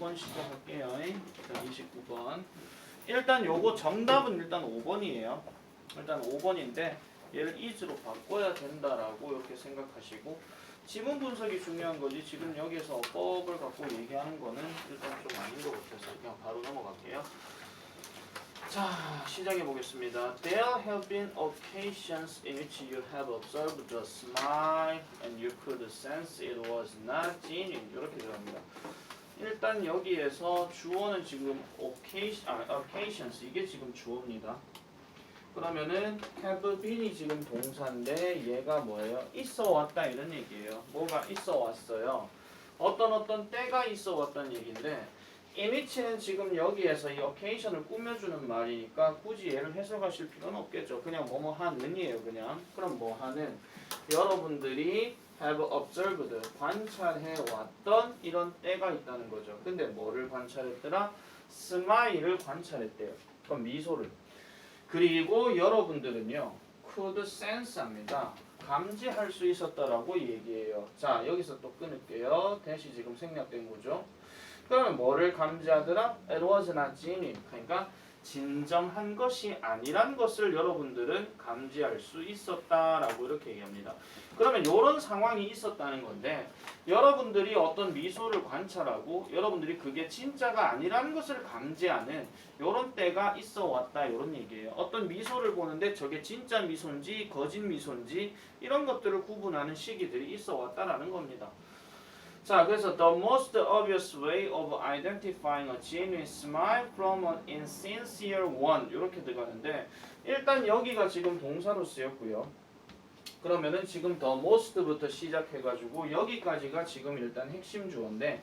29번 시작할게요. 자, 29번. 일단 요거 정답은 일단 5번이에요. 일단 5번인데 얘를 is로 바꿔야 된다라고 이렇게 생각하시고 지문 분석이 중요한 거지 지금 여기에서 어법을 갖고 얘기하는 거는 일단 좀 아닌 것 같아서 그냥 바로 넘어갈게요. 자, 시작해 보겠습니다. There have been occasions in which you have observed a smile and you could sense it was not genuine. 이렇게 들어갑니다. 일단 여기에서 주어는 지금 occasions 이게 지금 주어입니다. 그러면은 have been이 지금 동사인데 얘가 뭐예요? 있어 왔다 이런 얘기예요. 뭐가 있어 왔어요? 어떤 때가 있어 왔다는 얘기인데 in which는 지금 여기에서 이 occasion을 꾸며주는 말이니까 굳이 얘를 해석하실 필요는 없겠죠. 그냥 뭐뭐 하는이에요. 그냥. 그럼 뭐 하는? 여러분들이 have observed 관찰해 왔던 이런 때가 있다는 거죠. 근데 뭐를 관찰했더라? 스마일을 관찰했대요. 그럼 미소를. 그리고 여러분들은요 could sense합니다. 감지할 수 있었다라고 얘기해요. 자, 여기서 또 끊을게요. 대시 지금 생략된 거죠. 그러면 뭐를 감지하더라? It was not genuine. 그러니까 진정한 것이 아니란 것을 여러분들은 감지할 수 있었다라고 이렇게 얘기합니다. 그러면 이런 상황이 있었다는 건데 여러분들이 어떤 미소를 관찰하고 여러분들이 그게 진짜가 아니라는 것을 감지하는 이런 때가 있어 왔다 이런 얘기예요. 어떤 미소를 보는데 저게 진짜 미소인지 거짓 미소인지 이런 것들을 구분하는 시기들이 있어 왔다라는 겁니다. 자, 그래서 the most obvious way of identifying a genuine smile from an insincere one 이렇게 들어가는데 일단 여기가 지금 동사로 쓰였고요. 그러면은 지금 the most부터 시작해가지고 여기까지가 지금 일단 핵심 주어인데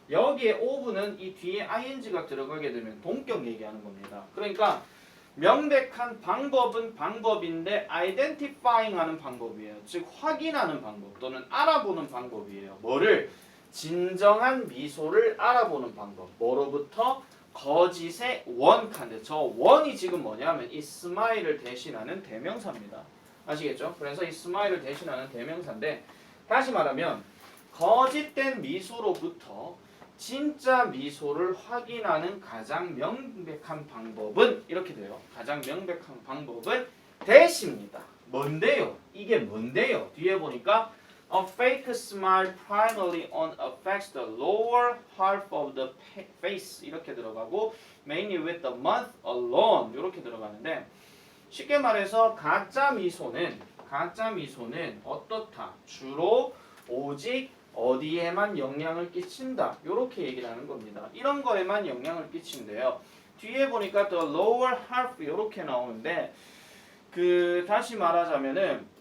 여기에 of는 이 뒤에 ing가 들어가게 되면 동격 얘기하는 겁니다. 그러니까 명백한 방법은 방법인데 identifying 하는 방법이에요. 즉 확인하는 방법 또는 알아보는 방법이에요. 뭐를? 진정한 미소를 알아보는 방법. 뭐로부터? 거짓의 원칸데 저 원이 지금 뭐냐면 이 스마일을 대신하는 대명사입니다. 아시겠죠? 그래서 이 스마일을 대신하는 대명사인데 다시 말하면 거짓된 미소로부터 진짜 미소를 확인하는 가장 명백한 방법은 이렇게 돼요. 가장 명백한 방법은 대시입니다. 뭔데요? 이게 뭔데요? 뒤에 보니까 A fake smile primarily affects the lower half of the face 이렇게 들어가고 mainly with the mouth alone 이렇게 들어가는데 쉽게 말해서 가짜 미소는 어떻다? 주로 오직 어디에만 영향을 끼친다 이렇게 얘기를 하는 겁니다. 이런 거에만 영향을 끼친대요. 뒤에 보니까 the lower half 이렇게 나오는데 다시 말하자면은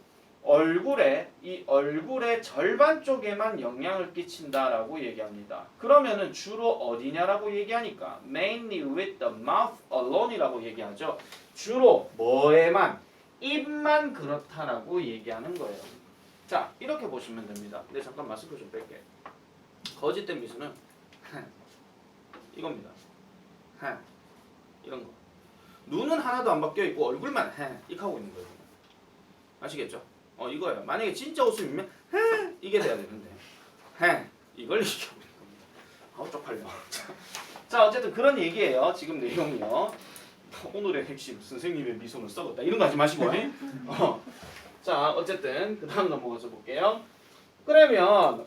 이 얼굴의 절반 쪽에만 영향을 끼친다라고 얘기합니다. 그러면은 주로 어디냐라고 얘기하니까 mainly with the mouth alone이라고 얘기하죠. 주로 뭐에만 입만 그렇다라고 얘기하는 거예요. 자, 이렇게 보시면 됩니다. 근데 잠깐 마스크 좀 뺄게. 거짓된 미소는 이겁니다. 이런 거. 눈은 하나도 안 바뀌어 있고 얼굴만 이렇게 하고 있는 거예요. 아시겠죠? 이거예요. 만약에 진짜 웃음이면 이게 돼야 되는데 이걸 이렇게 하고 있는 겁니다. 아우 쪽팔려. 자, 어쨌든 그런 얘기예요. 지금 내용이요. 오늘의 핵심 선생님의 미소는 썩었다. 이런 거 하지 마시고. 자, 어쨌든 그 다음 넘어가서 볼게요. 그러면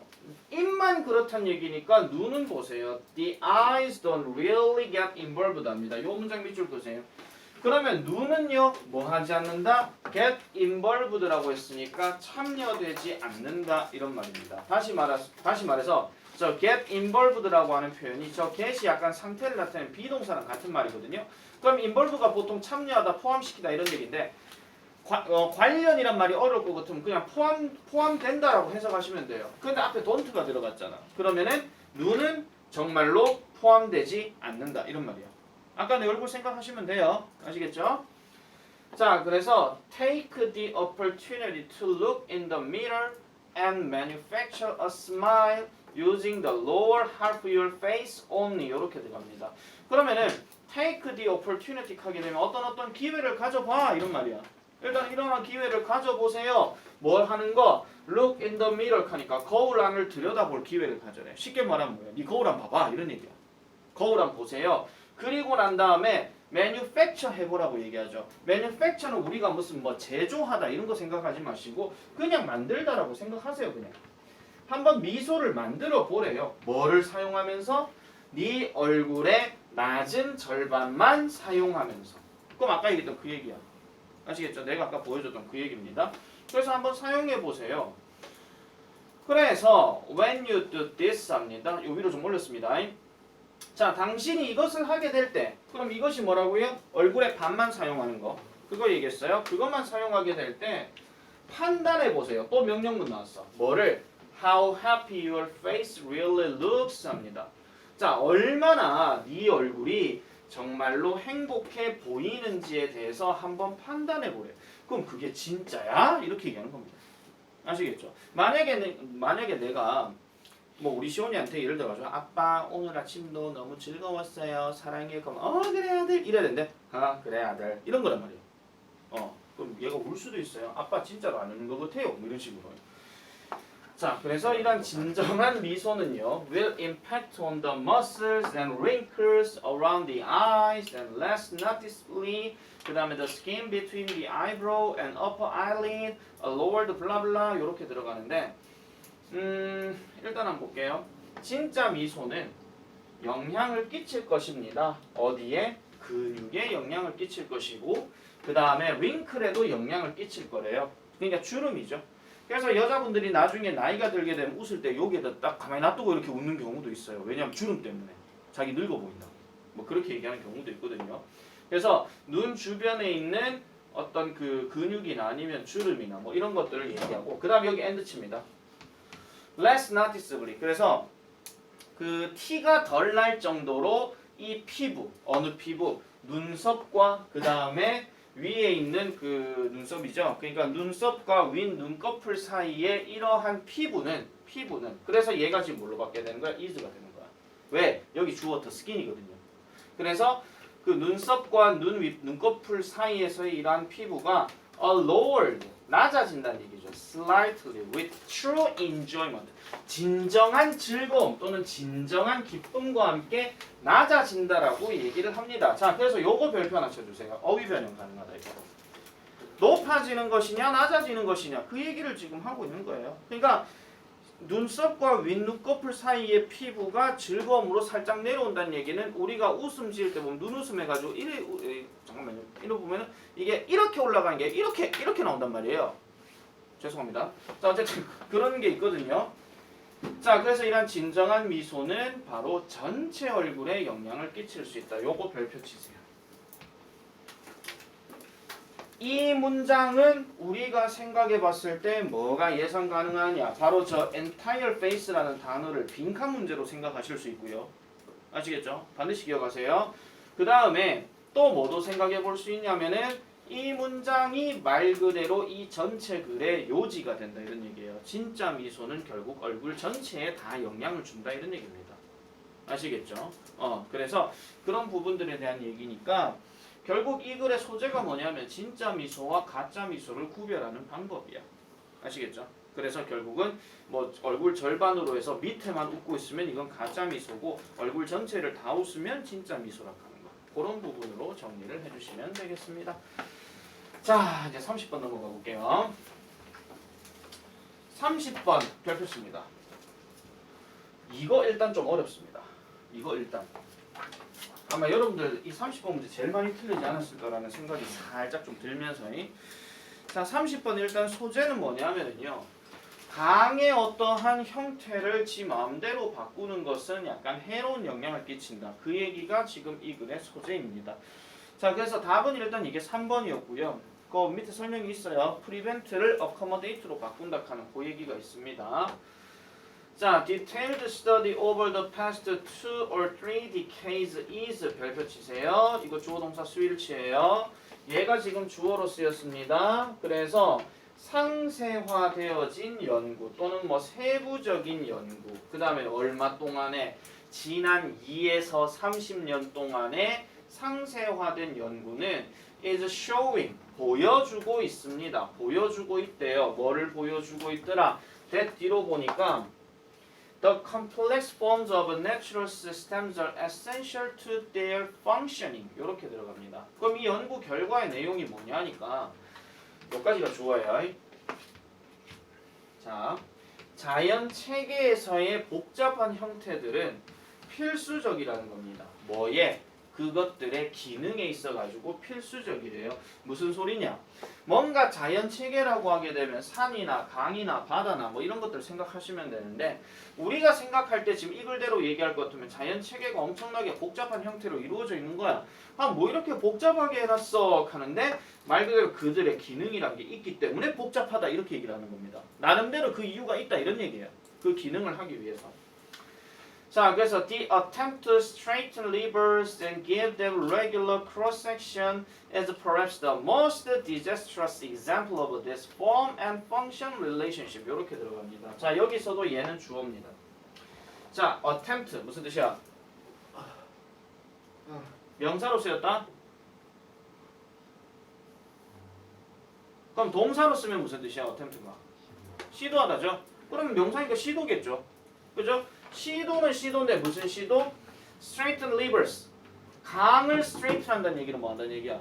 입만 그렇단 얘기니까 눈은 보세요. The eyes don't really get involved 합니다. 요 문장 밑줄 보세요. 그러면 눈은요 뭐 하지 않는다? get involved라고 했으니까 참여되지 않는다 이런 말입니다. 다시 말해서 저 get involved라고 하는 표현이 저 get이 약간 상태를 나타내는 비동사랑 같은 말이거든요. 그럼 involve가 보통 참여하다, 포함시키다 이런 얘기인데 관련이란 말이 어려울 것 같으면 그냥 포함된다라고 해석하시면 돼요. 근데 앞에 don't가 들어갔잖아. 그러면은 눈은 정말로 포함되지 않는다 이런 말이야. 아까 내 얼굴 생각하시면 돼요. 아시겠죠? 자, 그래서 take the opportunity to look in the mirror and manufacture a smile using the lower half of your face only 이렇게 들어갑니다. 그러면은 take the opportunity 하게 되면 어떤 기회를 가져봐 이런 말이야. 일단 이러한 기회를 가져보세요. 뭘 하는 거? Look in the mirror 하니까 거울 안을 들여다볼 기회를 가져래. 쉽게 말하면 뭐야? 네 거울 한번 봐봐 이런 얘기야. 거울 한번 보세요. 그리고 난 다음에 manufacture 해보라고 얘기하죠. manufacture는 우리가 무슨 뭐 제조하다 이런 거 생각하지 마시고 그냥 만들다라고 생각하세요. 그냥 한번 미소를 만들어 보래요. 뭐를 사용하면서? 네 얼굴의 낮은 절반만 사용하면서. 그럼 아까 얘기했던 그 얘기야. 아시겠죠? 내가 아까 보여줬던 그 얘기입니다. 그래서 한번 사용해 보세요. 그래서 when you do this 합니다. 요 위로 좀 올렸습니다. 자, 당신이 이것을 하게 될 때, 그럼 이것이 뭐라고요? 얼굴의 반만 사용하는 거. 그거 얘기했어요. 그것만 사용하게 될 때 판단해 보세요. 또 명령문 나왔어. 뭐를? How happy your face really looks 합니다. 자, 얼마나 네 얼굴이 정말로 행복해 보이는지에 대해서 한번 판단해 보래. 그럼 그게 진짜야? 이렇게 얘기하는 겁니다. 아시겠죠? 만약에 내가 뭐 우리 시온이한테 예를 들어가지고 아빠 오늘 아침도 너무 즐거웠어요. 사랑해. 그럼 그래 아들 이래야 되는데 그래 아들 이런 거란 말이에요. 그럼 얘가 울 수도 있어요. 아빠 진짜로 안 우는 것 같아요. 뭐 이런 식으로. 자, 그래서 이런 진정한 미소는요, will impact on the muscles and wrinkles around the eyes and less noticeably. 그 다음에 the skin between the eyebrow and upper eyelid, a lowered blah blah 이렇게 들어가는데, 일단 한번 볼게요. 진짜 미소는 영향을 끼칠 것입니다. 어디에? 근육에 영향을 끼칠 것이고, 그 다음에 윙클에도 영향을 끼칠 거래요. 그러니까 주름이죠. 그래서 여자분들이 나중에 나이가 들게 되면 웃을 때 여기에다 딱 가만히 놔두고 이렇게 웃는 경우도 있어요. 왜냐하면 주름 때문에 자기 늙어 보인다고. 뭐 그렇게 얘기하는 경우도 있거든요. 그래서 눈 주변에 있는 어떤 그 근육이나 아니면 주름이나 뭐 이런 것들을 얘기하고, 그 다음 여기 엔드치입니다. less noticeably. 그래서 그 티가 덜 날 정도로 이 피부, 어느 피부, 눈썹과 그 다음에 위에 있는 그 눈썹이죠. 그러니까 눈썹과 윗 눈꺼풀 사이에 이러한 피부는 그래서 얘가 지금 뭘로 바뀌어야 되는 거야? is가 되는 거야. 왜? 여기 주어터 스킨이거든요. 그래서 그 눈썹과 눈꺼풀 사이에서의 이러한 피부가 lowered, 낮아진다는 얘기죠. slightly with true enjoyment. 진정한 즐거움 또는 진정한 기쁨과 함께 낮아진다라고 얘기를 합니다. 자, 그래서 요거 별표 하나 쳐주세요. 어휘 변형 가능하다 이거. 높아지는 것이냐 낮아지는 것이냐 그 얘기를 지금 하고 있는 거예요. 그러니까 눈썹과 윗눈꺼풀 사이의 피부가 즐거움으로 살짝 내려온다는 얘기는 우리가 웃음 지을 때 보면 눈웃음 해가지고 잠깐만요. 이러 보면은 이게 이렇게 올라가는 게 이렇게 나온단 말이에요. 죄송합니다. 자, 어쨌든 그런 게 있거든요. 자, 그래서 이런 진정한 미소는 바로 전체 얼굴에 영향을 끼칠 수 있다. 요거 별표 치세요. 이 문장은 우리가 생각해 봤을 때 뭐가 예상 가능하냐? 바로 저 entire face라는 단어를 빈칸 문제로 생각하실 수 있고요. 아시겠죠? 반드시 기억하세요. 그 다음에 또 뭐도 생각해 볼 수 있냐면은 이 문장이 말 그대로 이 전체 글의 요지가 된다 이런 얘기예요. 진짜 미소는 결국 얼굴 전체에 다 영향을 준다 이런 얘기입니다. 아시겠죠? 그래서 그런 부분들에 대한 얘기니까 결국 이 글의 소재가 뭐냐면 진짜 미소와 가짜 미소를 구별하는 방법이야. 아시겠죠? 그래서 결국은 뭐 얼굴 절반으로 해서 밑에만 웃고 있으면 이건 가짜 미소고 얼굴 전체를 다 웃으면 진짜 미소라고 하는 거. 그런 부분으로 정리를 해주시면 되겠습니다. 자, 이제 30번 넘어가 볼게요. 30번 별표입니다. 이거 일단 좀 어렵습니다. 이거 일단 아마 여러분들 이 30번 문제 제일 많이 틀리지 않았을까라는 생각이 살짝 좀 들면서 자, 30번 일단 소재는 뭐냐면요. 강의 어떠한 형태를 지 마음대로 바꾸는 것은 약간 해로운 영향을 끼친다. 그 얘기가 지금 이 글의 소재입니다. 자, 그래서 답은 일단 이게 3번이었고요. 그 밑에 설명이 있어요. prevent를 accommodate로 바꾼다 하는 그 얘기가 있습니다. 자, detailed study over the past 2 or 3 decades is 별표 치세요. 이거 주어 동사 수일치예요. 얘가 지금 주어로 쓰였습니다. 그래서 상세화되어진 연구 또는 뭐 세부적인 연구, 그 다음에 얼마 동안에 지난 2에서 30년 동안에 상세화된 연구는 is showing 보여주고 있습니다. 보여주고 있대요. 뭐를 보여주고 있더라? that 뒤로 보니까 The complex forms of natural systems are essential to their functioning. 이렇게 들어갑니다. 그럼 이 연구 결과의 내용이 뭐냐니까 여기까지가 좋아요. 자, 자연 체계에서의 복잡한 형태들은 필수적이라는 겁니다. 뭐에? 그것들의 기능에 있어가지고 필수적이래요. 무슨 소리냐? 뭔가 자연 체계라고 하게 되면 산이나 강이나 바다나 뭐 이런 것들 생각하시면 되는데 우리가 생각할 때 지금 이글대로 얘기할 것 같으면 자연 체계가 엄청나게 복잡한 형태로 이루어져 있는 거야. 아, 뭐 이렇게 복잡하게 해놨어 하는데 말 그대로 그들의 기능이란 게 있기 때문에 복잡하다 이렇게 얘기를 하는 겁니다. 나름대로 그 이유가 있다 이런 얘기예요. 그 기능을 하기 위해서. 자, 그래서 the attempt to straighten levers and give them regular cross-section is perhaps the most disastrous example of this form and function relationship. 이렇게 들어갑니다. 자, 여기서도 얘는 주어입니다. 자, attempt 무슨 뜻이야? 명사로 쓰였다? 그럼 동사로 쓰면 무슨 뜻이야? attempt가 시도하다죠? 그러면 명사니까 시도겠죠? 그죠? 시도는 시도인데 무슨 시도? straighten levers. 강을 straight 한다는 얘기는 뭐 한다는 얘기야?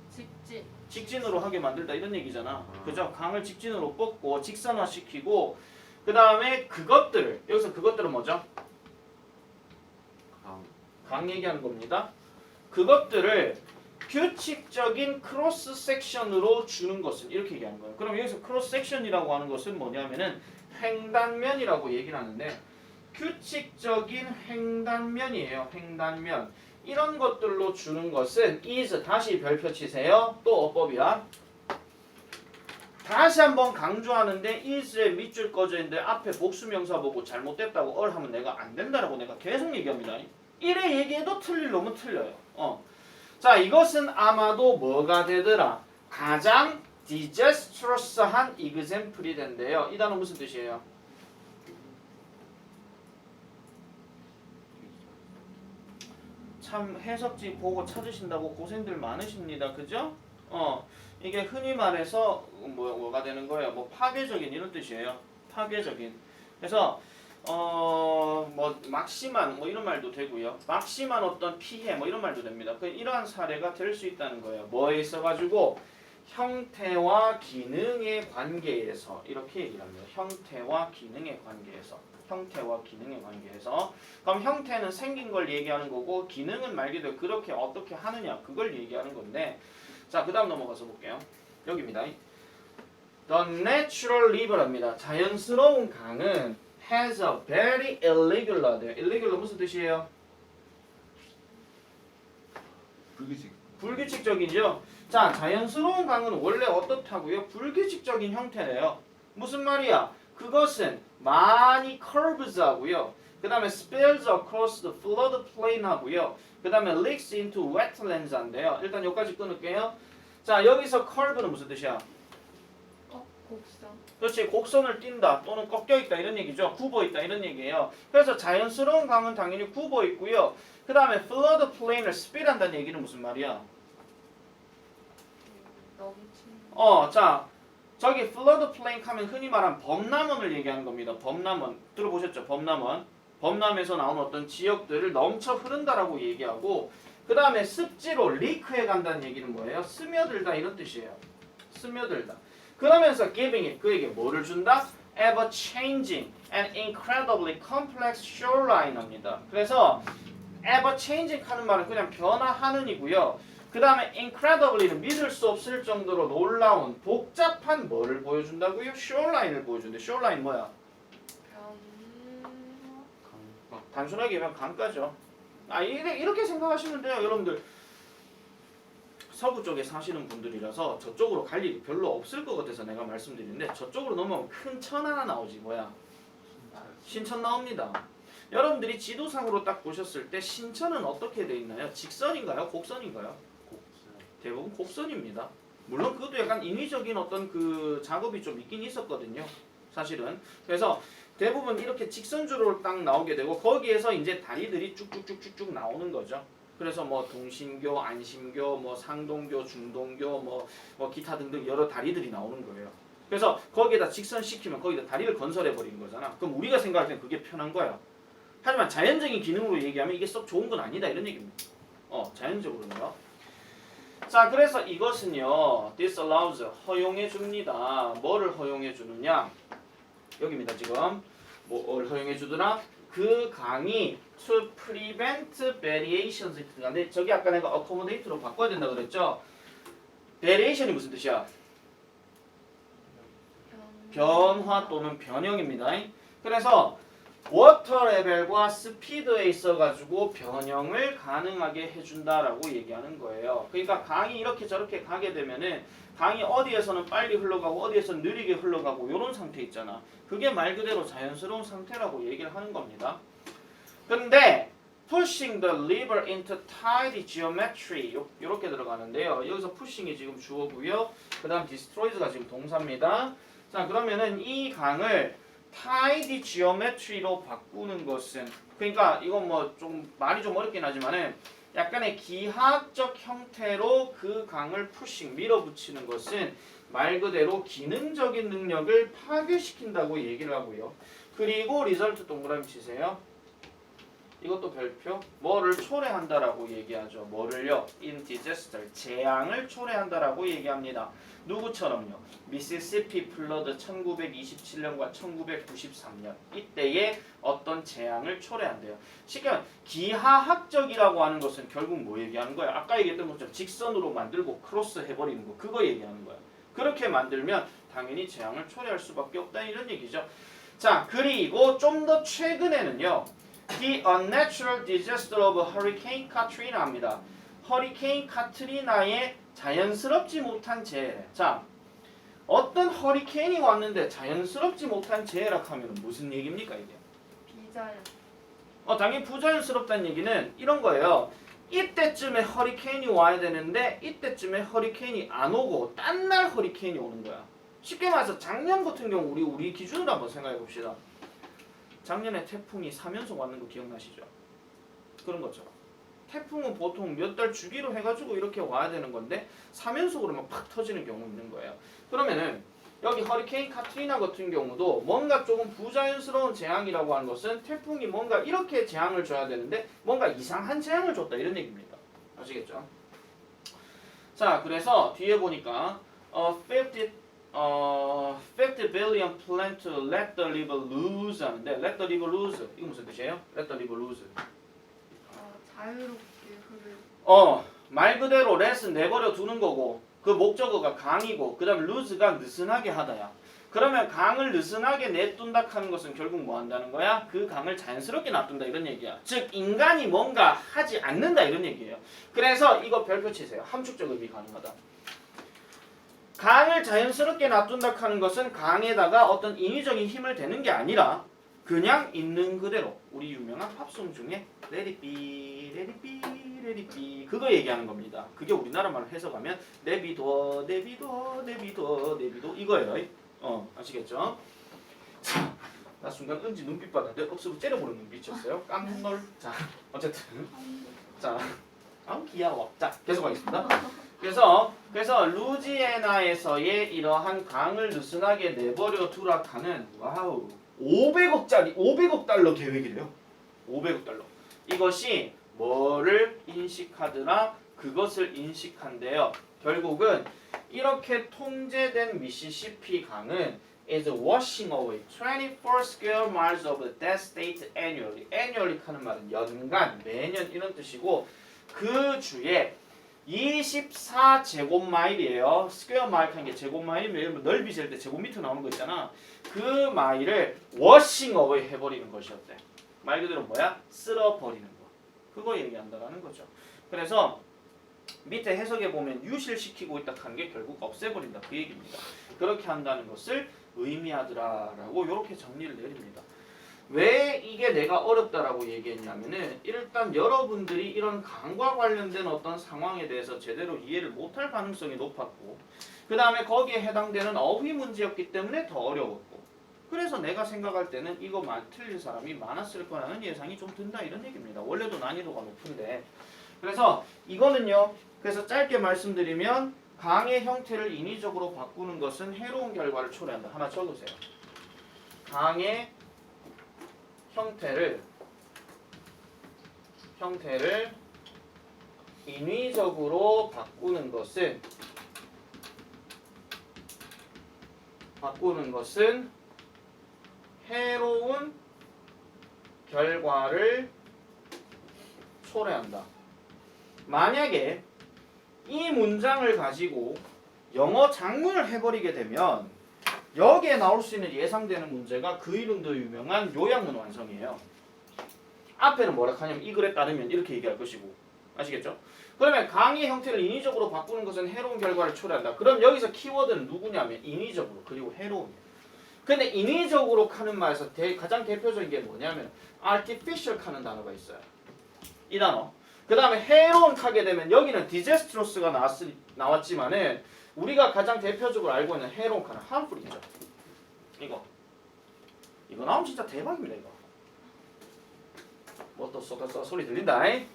직진. 직진으로 하게 만들다 이런 얘기잖아. 그죠? 강을 직진으로 뻗고 직선화시키고 그 다음에 그것들을 여기서 그것들은 뭐죠? 강 얘기하는 겁니다. 그것들을 규칙적인 크로스 섹션으로 주는 것은 이렇게 얘기하는 거예요. 그럼 여기서 크로스 섹션이라고 하는 것은 뭐냐면은 횡단면이라고 얘기를 하는데 규칙적인 횡단면이에요. 횡단면. 이런 것들로 주는 것은 is 다시 별표 치세요. 또 어법이야. 다시 한번 강조하는데 is의 밑줄 꺼져 있는데 앞에 복수명사 보고 잘못됐다고 하면 내가 안 된다라고 내가 계속 얘기합니다. 이래 얘기해도 틀릴 놈은 틀려요. 자, 이것은 아마도 뭐가 되더라? 가장 disastrous한 example이 된대요. 이 단어 무슨 뜻이에요? 참 해석지 보고 찾으신다고 고생들 많으십니다. 그죠? 이게 흔히 말해서 뭐가 되는 거예요? 뭐 파괴적인 이런 뜻이에요. 파괴적인. 그래서 뭐 막심한 뭐 이런 말도 되고요. 막심한 어떤 피해 뭐 이런 말도 됩니다. 이러한 사례가 될 수 있다는 거예요. 뭐에 있어가지고 형태와 기능의 관계에서 이렇게 얘기를 합니다. 형태와 기능의 관계에서. 형태와 기능의 관계에서. 그럼 형태는 생긴 걸 얘기하는 거고 기능은 말 그대로 그렇게 어떻게 하느냐 그걸 얘기하는 건데 자, 그 다음 넘어가서 볼게요. 여기입니다. The natural river입니다. 자연스러운 강은 has a very irregular 돼요. irregular 무슨 뜻이에요? 불규칙적이죠. 자, 자연스러운 강은 원래 어떻다고요? 불규칙적인 형태래요. 무슨 말이야? 그것은 많이 curves 하고요. 그 다음에 spills across the floodplain 하고요. 그 다음에 leaks into wetlands 한대요. 일단 여기까지 끊을게요. 자, 여기서 curve는 무슨 뜻이야? 곡선. 그렇지, 곡선을 띈다 또는 꺾여있다 이런 얘기죠. 굽어있다 이런 얘기예요. 그래서 자연스러운 강은 당연히 굽어있고요. 그 다음에 floodplain을 spill한다는 얘기는 무슨 말이야? 넘치는. 자, 저기 floodplain 하면 흔히 말하는 범람원을 얘기하는 겁니다. 범람원 들어보셨죠? 범람원. 범람에서 나오는 어떤 지역들을 넘쳐 흐른다라고 얘기하고 그 다음에 습지로 리크해 간다는 얘기는 뭐예요? 스며들다 이런 뜻이에요. 스며들다. 그러면서 giving it 그에게 뭐를 준다? ever changing and incredibly complex shoreline입니다. 그래서 ever changing 하는 말은 그냥 변화하는 이고요. 그 다음에 incredibly는 믿을 수 없을 정도로 놀라운 복잡한 뭐를 보여준다고요? shoreline을 보여준대. shoreline 뭐야? 단순하게 얘기하면 강가죠. 이렇게 생각하시면 돼요. 여러분들 서부 쪽에 사시는 분들이라서 저쪽으로 갈 일이 별로 없을 것 같아서 내가 말씀드리는데 저쪽으로 넘어가면 큰 천 하나 나오지. 뭐야? 신천 나옵니다. 여러분들이 지도상으로 딱 보셨을 때 신천은 어떻게 돼 있나요? 직선인가요? 곡선인가요? 대부분 곡선입니다. 물론 그것도 약간 인위적인 어떤 그 작업이 좀 있긴 있었거든요. 사실은. 그래서 대부분 이렇게 직선주로 딱 나오게 되고 거기에서 이제 다리들이 쭉쭉쭉쭉쭉 나오는 거죠. 그래서 뭐 동신교, 안심교, 뭐 상동교, 중동교, 뭐 기타 등등 여러 다리들이 나오는 거예요. 그래서 거기에다 직선시키면 거기다 다리를 건설해 버리는 거잖아. 그럼 우리가 생각할 땐 그게 편한 거야. 하지만 자연적인 기능으로 얘기하면 이게 썩 좋은 건 아니다 이런 얘기입니다. 자연적으로는요. 자, 그래서 이것은요, this allows 허용해 줍니다. 뭐를 허용해 주느냐? 여기입니다. 지금 뭘 허용해 주더라? 그 강이 to prevent variations. 근데 저기 아까 내가 accommodate로 바꿔야 된다 그랬죠? variation이 무슨 뜻이야? 변화 또는 변형입니다. 그래서 워터 레벨과 스피드에 있어가지고 변형을 가능하게 해준다라고 얘기하는 거예요. 그러니까 강이 이렇게 저렇게 가게 되면은 강이 어디에서는 빨리 흘러가고 어디에서는 느리게 흘러가고 이런 상태 있잖아. 그게 말 그대로 자연스러운 상태라고 얘기를 하는 겁니다. 근데 pushing the river into tide geometry 이렇게 들어가는데요. 여기서 pushing이 지금 주어고요. 그 다음 destroys가 지금 동사입니다. 자, 그러면은 이 강을 tide geometry로 바꾸는 것은, 그러니까 이건 뭐 좀 말이 좀 어렵긴 하지만은 약간의 기하학적 형태로 그 강을 푸싱 밀어붙이는 것은 말 그대로 기능적인 능력을 파괴시킨다고 얘기를 하고요. 그리고 리절트 동그라미 치세요. 이것도 별표. 뭐를 초래한다라고 얘기하죠. 뭐를요? in disaster. 재앙을 초래한다라고 얘기합니다. 누구처럼요? 미시시피 플러드 1927년과 1993년 이때에 어떤 재앙을 초래한대요. 쉽게 말하면 기하학적이라고 하는 것은 결국 뭐 얘기하는 거야? 아까 얘기했던 것처럼 직선으로 만들고 크로스 해버리는 거, 그거 얘기하는 거야. 그렇게 만들면 당연히 재앙을 초래할 수밖에 없다 이런 얘기죠. 자, 그리고 좀 더 최근에는요, The unnatural disaster of Hurricane Katrina입니다. 허리케인 카트리나의 자연스럽지 못한 재해. 자, 어떤 허리케인이 왔는데 자연스럽지 못한 재해라 하면 무슨 얘기입니까 이게? 비자연. 당연히 부자연스럽다는 얘기는 이런 거예요. 이때쯤에 허리케인이 와야 되는데 이때쯤에 허리케인이 안 오고 딴 날 허리케인이 오는 거야. 쉽게 말해서 작년 같은 경우 우리 기준으로 한번 생각해 봅시다. 작년에 태풍이 3연속 왔는 거 기억나시죠? 그런 것처럼. 태풍은 보통 몇 달 주기로 해가지고 이렇게 와야 되는 건데 3연속으로만 팍 터지는 경우 있는 거예요. 그러면은 여기 허리케인 카트리나 같은 경우도 뭔가 조금 부자연스러운 재앙이라고 하는 것은 태풍이 뭔가 이렇게 재앙을 줘야 되는데 뭔가 이상한 재앙을 줬다 이런 얘기입니다. 아시겠죠? 자, 그래서 뒤에 보니까 50 billion plan to let the river loose 하는데 let the river loose 이거 무슨 뜻이에요? let the river loose. 자유롭게 흐를. 말 그대로 let은 내버려 두는 거고 그 목적어가 강이고 그 다음에 lose가 느슨하게 하다야. 그러면 강을 느슨하게 내둔다 하는 것은 결국 뭐 한다는 거야? 그 강을 자연스럽게 놔둔다 이런 얘기야. 즉 인간이 뭔가 하지 않는다 이런 얘기예요. 그래서 이거 별표 치세요. 함축적 의미 가능하다. 강을 자연스럽게 놔둔다 하는 것은 강에다가 어떤 인위적인 힘을 대는 게 아니라 그냥 있는 그대로 우리 유명한 팝송 중에 Let it be, let it be, let it be 그거 얘기하는 겁니다. 그게 우리나라 말로 해석하면 내비둬, 내비둬, 내비둬, 내비둬 이거예요. 아시겠죠? 자, 나 순간 은지 눈빛 봤는데 억수로 째려보는 눈빛이었어요. 깜놀. 자, 어쨌든 자, 귀여워. 자, 계속하겠습니다. 그래서 루지애나에서의 이러한 강을 느슨하게 내버려 두라 하는 와우 500억 달러 계획이래요. 500억 달러. 이것이 뭐를 인식하더라? 그것을 인식한대요. 결국은 이렇게 통제된 미시시피 강은 is washing away 24 square miles of that state annually. annually 하는 말은 연간, 매년 이런 뜻이고 그 주에 24제곱마일이에요. 스퀘어 마일 하는 게 제곱마일이면 넓이 잴 때 제곱미터 나오는 거 있잖아. 그 마일을 워싱 어웨이 해버리는 것이었대. 말 그대로 뭐야? 쓸어버리는 거. 그거 얘기한다라는 거죠. 그래서 밑에 해석에 보면 유실시키고 있다 하는 게 결국 없애버린다 그 얘기입니다. 그렇게 한다는 것을 의미하더라라고 이렇게 정리를 내립니다. 왜 이게 내가 어렵다라고 얘기했냐면은 일단 여러분들이 이런 강과 관련된 어떤 상황에 대해서 제대로 이해를 못할 가능성이 높았고 그 다음에 거기에 해당되는 어휘 문제였기 때문에 더 어려웠고 그래서 내가 생각할 때는 이거 틀릴 사람이 많았을 거라는 예상이 좀 든다 이런 얘기입니다. 원래도 난이도가 높은데 그래서 이거는요 그래서 짧게 말씀드리면 강의 형태를 인위적으로 바꾸는 것은 해로운 결과를 초래한다. 하나 적으세요. 강의 형태를 인위적으로 바꾸는 것은 해로운 결과를 초래한다. 만약에 이 문장을 가지고 영어 작문을 해버리게 되면 여기에 나올 수 있는 예상되는 문제가 그 이름도 유명한 요약문 완성이에요. 앞에는 뭐라 하냐면 이 글에 따르면 이렇게 얘기할 것이고, 아시겠죠? 그러면 강의 형태를 인위적으로 바꾸는 것은 해로운 결과를 초래한다. 그럼 여기서 키워드는 누구냐면 인위적으로 그리고 해로움이에요. 근데 인위적으로 하는 말에서 가장 대표적인 게 뭐냐면 artificial 하는 단어가 있어요. 이 단어. 그 다음에 해로운 하게 되면 여기는 disastrous가 나왔지만은 우리가 가장 대표적으로 알고 있는 해로운 하는 harmful이죠. 이거 나오면 진짜 대박입니다. 이거 뭐 또 소리 들린다. 이거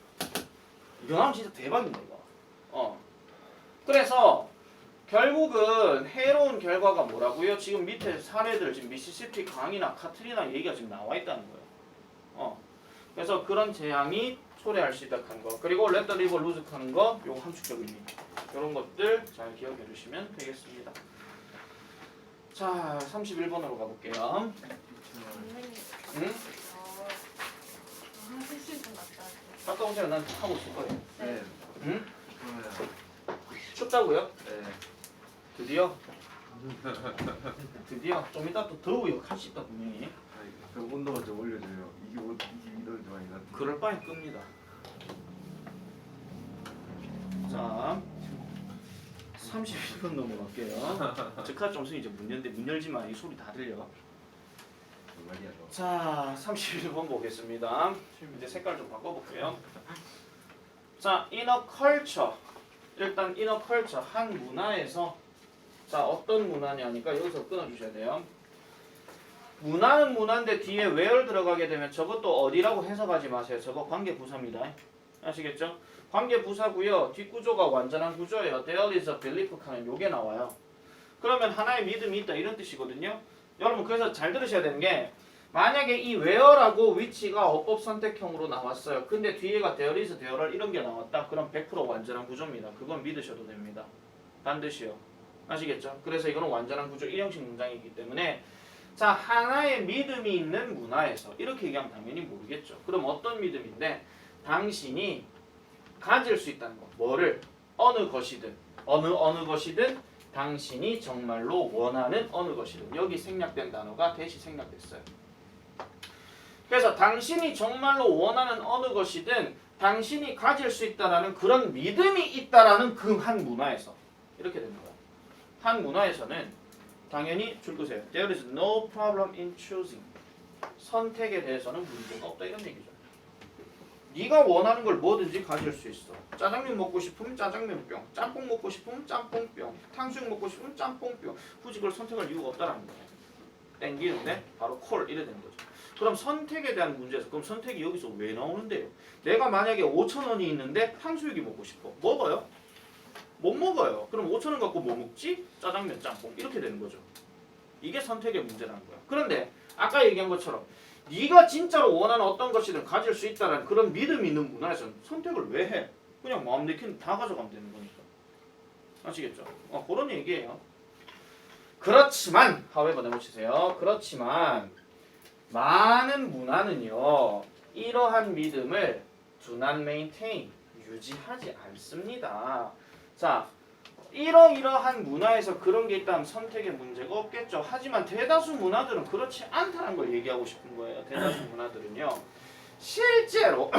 나오면 진짜 대박입니다. 이거. 그래서 결국은 해로운 결과가 뭐라고요? 지금 밑에 사례들 지금 미시시피 강이나 카트리나 얘기가 지금 나와 있다는 거예요. 그래서 그런 재앙이 초래할 수 있다 하는 거. 그리고 let the river lose 하는 거, 요거 함축적 의미. 이런 것들 잘 기억해 주시면 되겠습니다. 자, 31번으로 가볼게요. 선생님. 응? 하실 분 같다. 갔다 오세요. 난 하고 있을 거예요. 네. 응? 좋아요. 춥다고요? 네. 드디어 좀 이따 또 더워요. 할 수 있다 분명히. 그 온도가 좀 올려줘요. 이게 이런 좋아이 같은. 그럴 바에 끕니다. 자, 31번 넘어갈게요. 즉화 점수 이제 문 열지만 이 소리 다 들려. 말이야 너. 자, 31번 보겠습니다. 지금 이제 색깔 좀 바꿔볼게요. 자, inner culture. 일단 inner culture 한 문화에서 자 어떤 문화냐니까 여기서 끊어주셔야 돼요. 문화는 문화인데 뒤에 where 들어가게 되면 저것도 어디라고 해석하지 마세요. 저거 관계부사입니다. 아시겠죠? 관계부사고요. 뒷구조가 완전한 구조예요. There is a belief 하는 요게 나와요. 그러면 하나의 믿음이 있다 이런 뜻이거든요. 여러분 그래서 잘 들으셔야 되는 게 만약에 이 where라고 위치가 어법 선택형으로 나왔어요. 근데 뒤에가 there is, there are 이런 게 나왔다. 그럼 100% 완전한 구조입니다. 그건 믿으셔도 됩니다. 반드시요. 아시겠죠? 그래서 이거는 완전한 구조 1형식 문장이기 때문에 자 하나의 믿음이 있는 문화에서 이렇게 얘기하면 당연히 모르겠죠. 그럼 어떤 믿음인데 당신이 가질 수 있다는 거. 뭐를? 어느 것이든 어느 것이든 당신이 정말로 원하는 어느 것이든 여기 생략된 단어가 대시 생략됐어요. 그래서 당신이 정말로 원하는 어느 것이든 당신이 가질 수 있다라는 그런 믿음이 있다라는 그 한 문화에서 이렇게 되는 거예요. 한 문화에서는 당연히 줄 거세요. There is no problem in choosing. 선택에 대해서는 문제가 없다 이런 얘기죠. 네가 원하는 걸 뭐든지 가질 수 있어. 짜장면 먹고 싶으면 짜장면병, 짬뽕 먹고 싶으면 짬뽕병, 탕수육 먹고 싶으면 짬뽕병. 굳이 그걸 선택할 이유가 없다라는 거예요. 땡기는데 바로 콜 이래 되는 거죠. 그럼 선택에 대한 문제에서 그럼 선택이 여기서 왜 나오는데요? 내가 만약에 5,000원이 있는데 탕수육이 먹고 싶어. 먹어요? 못 먹어요. 그럼 5,000원 갖고 뭐 먹지? 짜장면, 짬뽕 이렇게 되는 거죠. 이게 선택의 문제라는 거야. 그런데 아까 얘기한 것처럼 네가 진짜로 원하는 어떤 것이든 가질 수 있다는 그런 믿음이 있는 문화에서는 선택을 왜 해? 그냥 마음 내키면 다 가져가면 되는 거니까. 아시겠죠? 그런 얘기예요. 그렇지만 however 내놓으세요. 그렇지만 많은 문화는요. 이러한 믿음을 do not maintain 유지하지 않습니다. 자, 이러한 문화에서 그런 게 있다면 선택에 문제가 없겠죠. 하지만 대다수 문화들은 그렇지 않다는 걸 얘기하고 싶은 거예요. 대다수 문화들은요. 실제로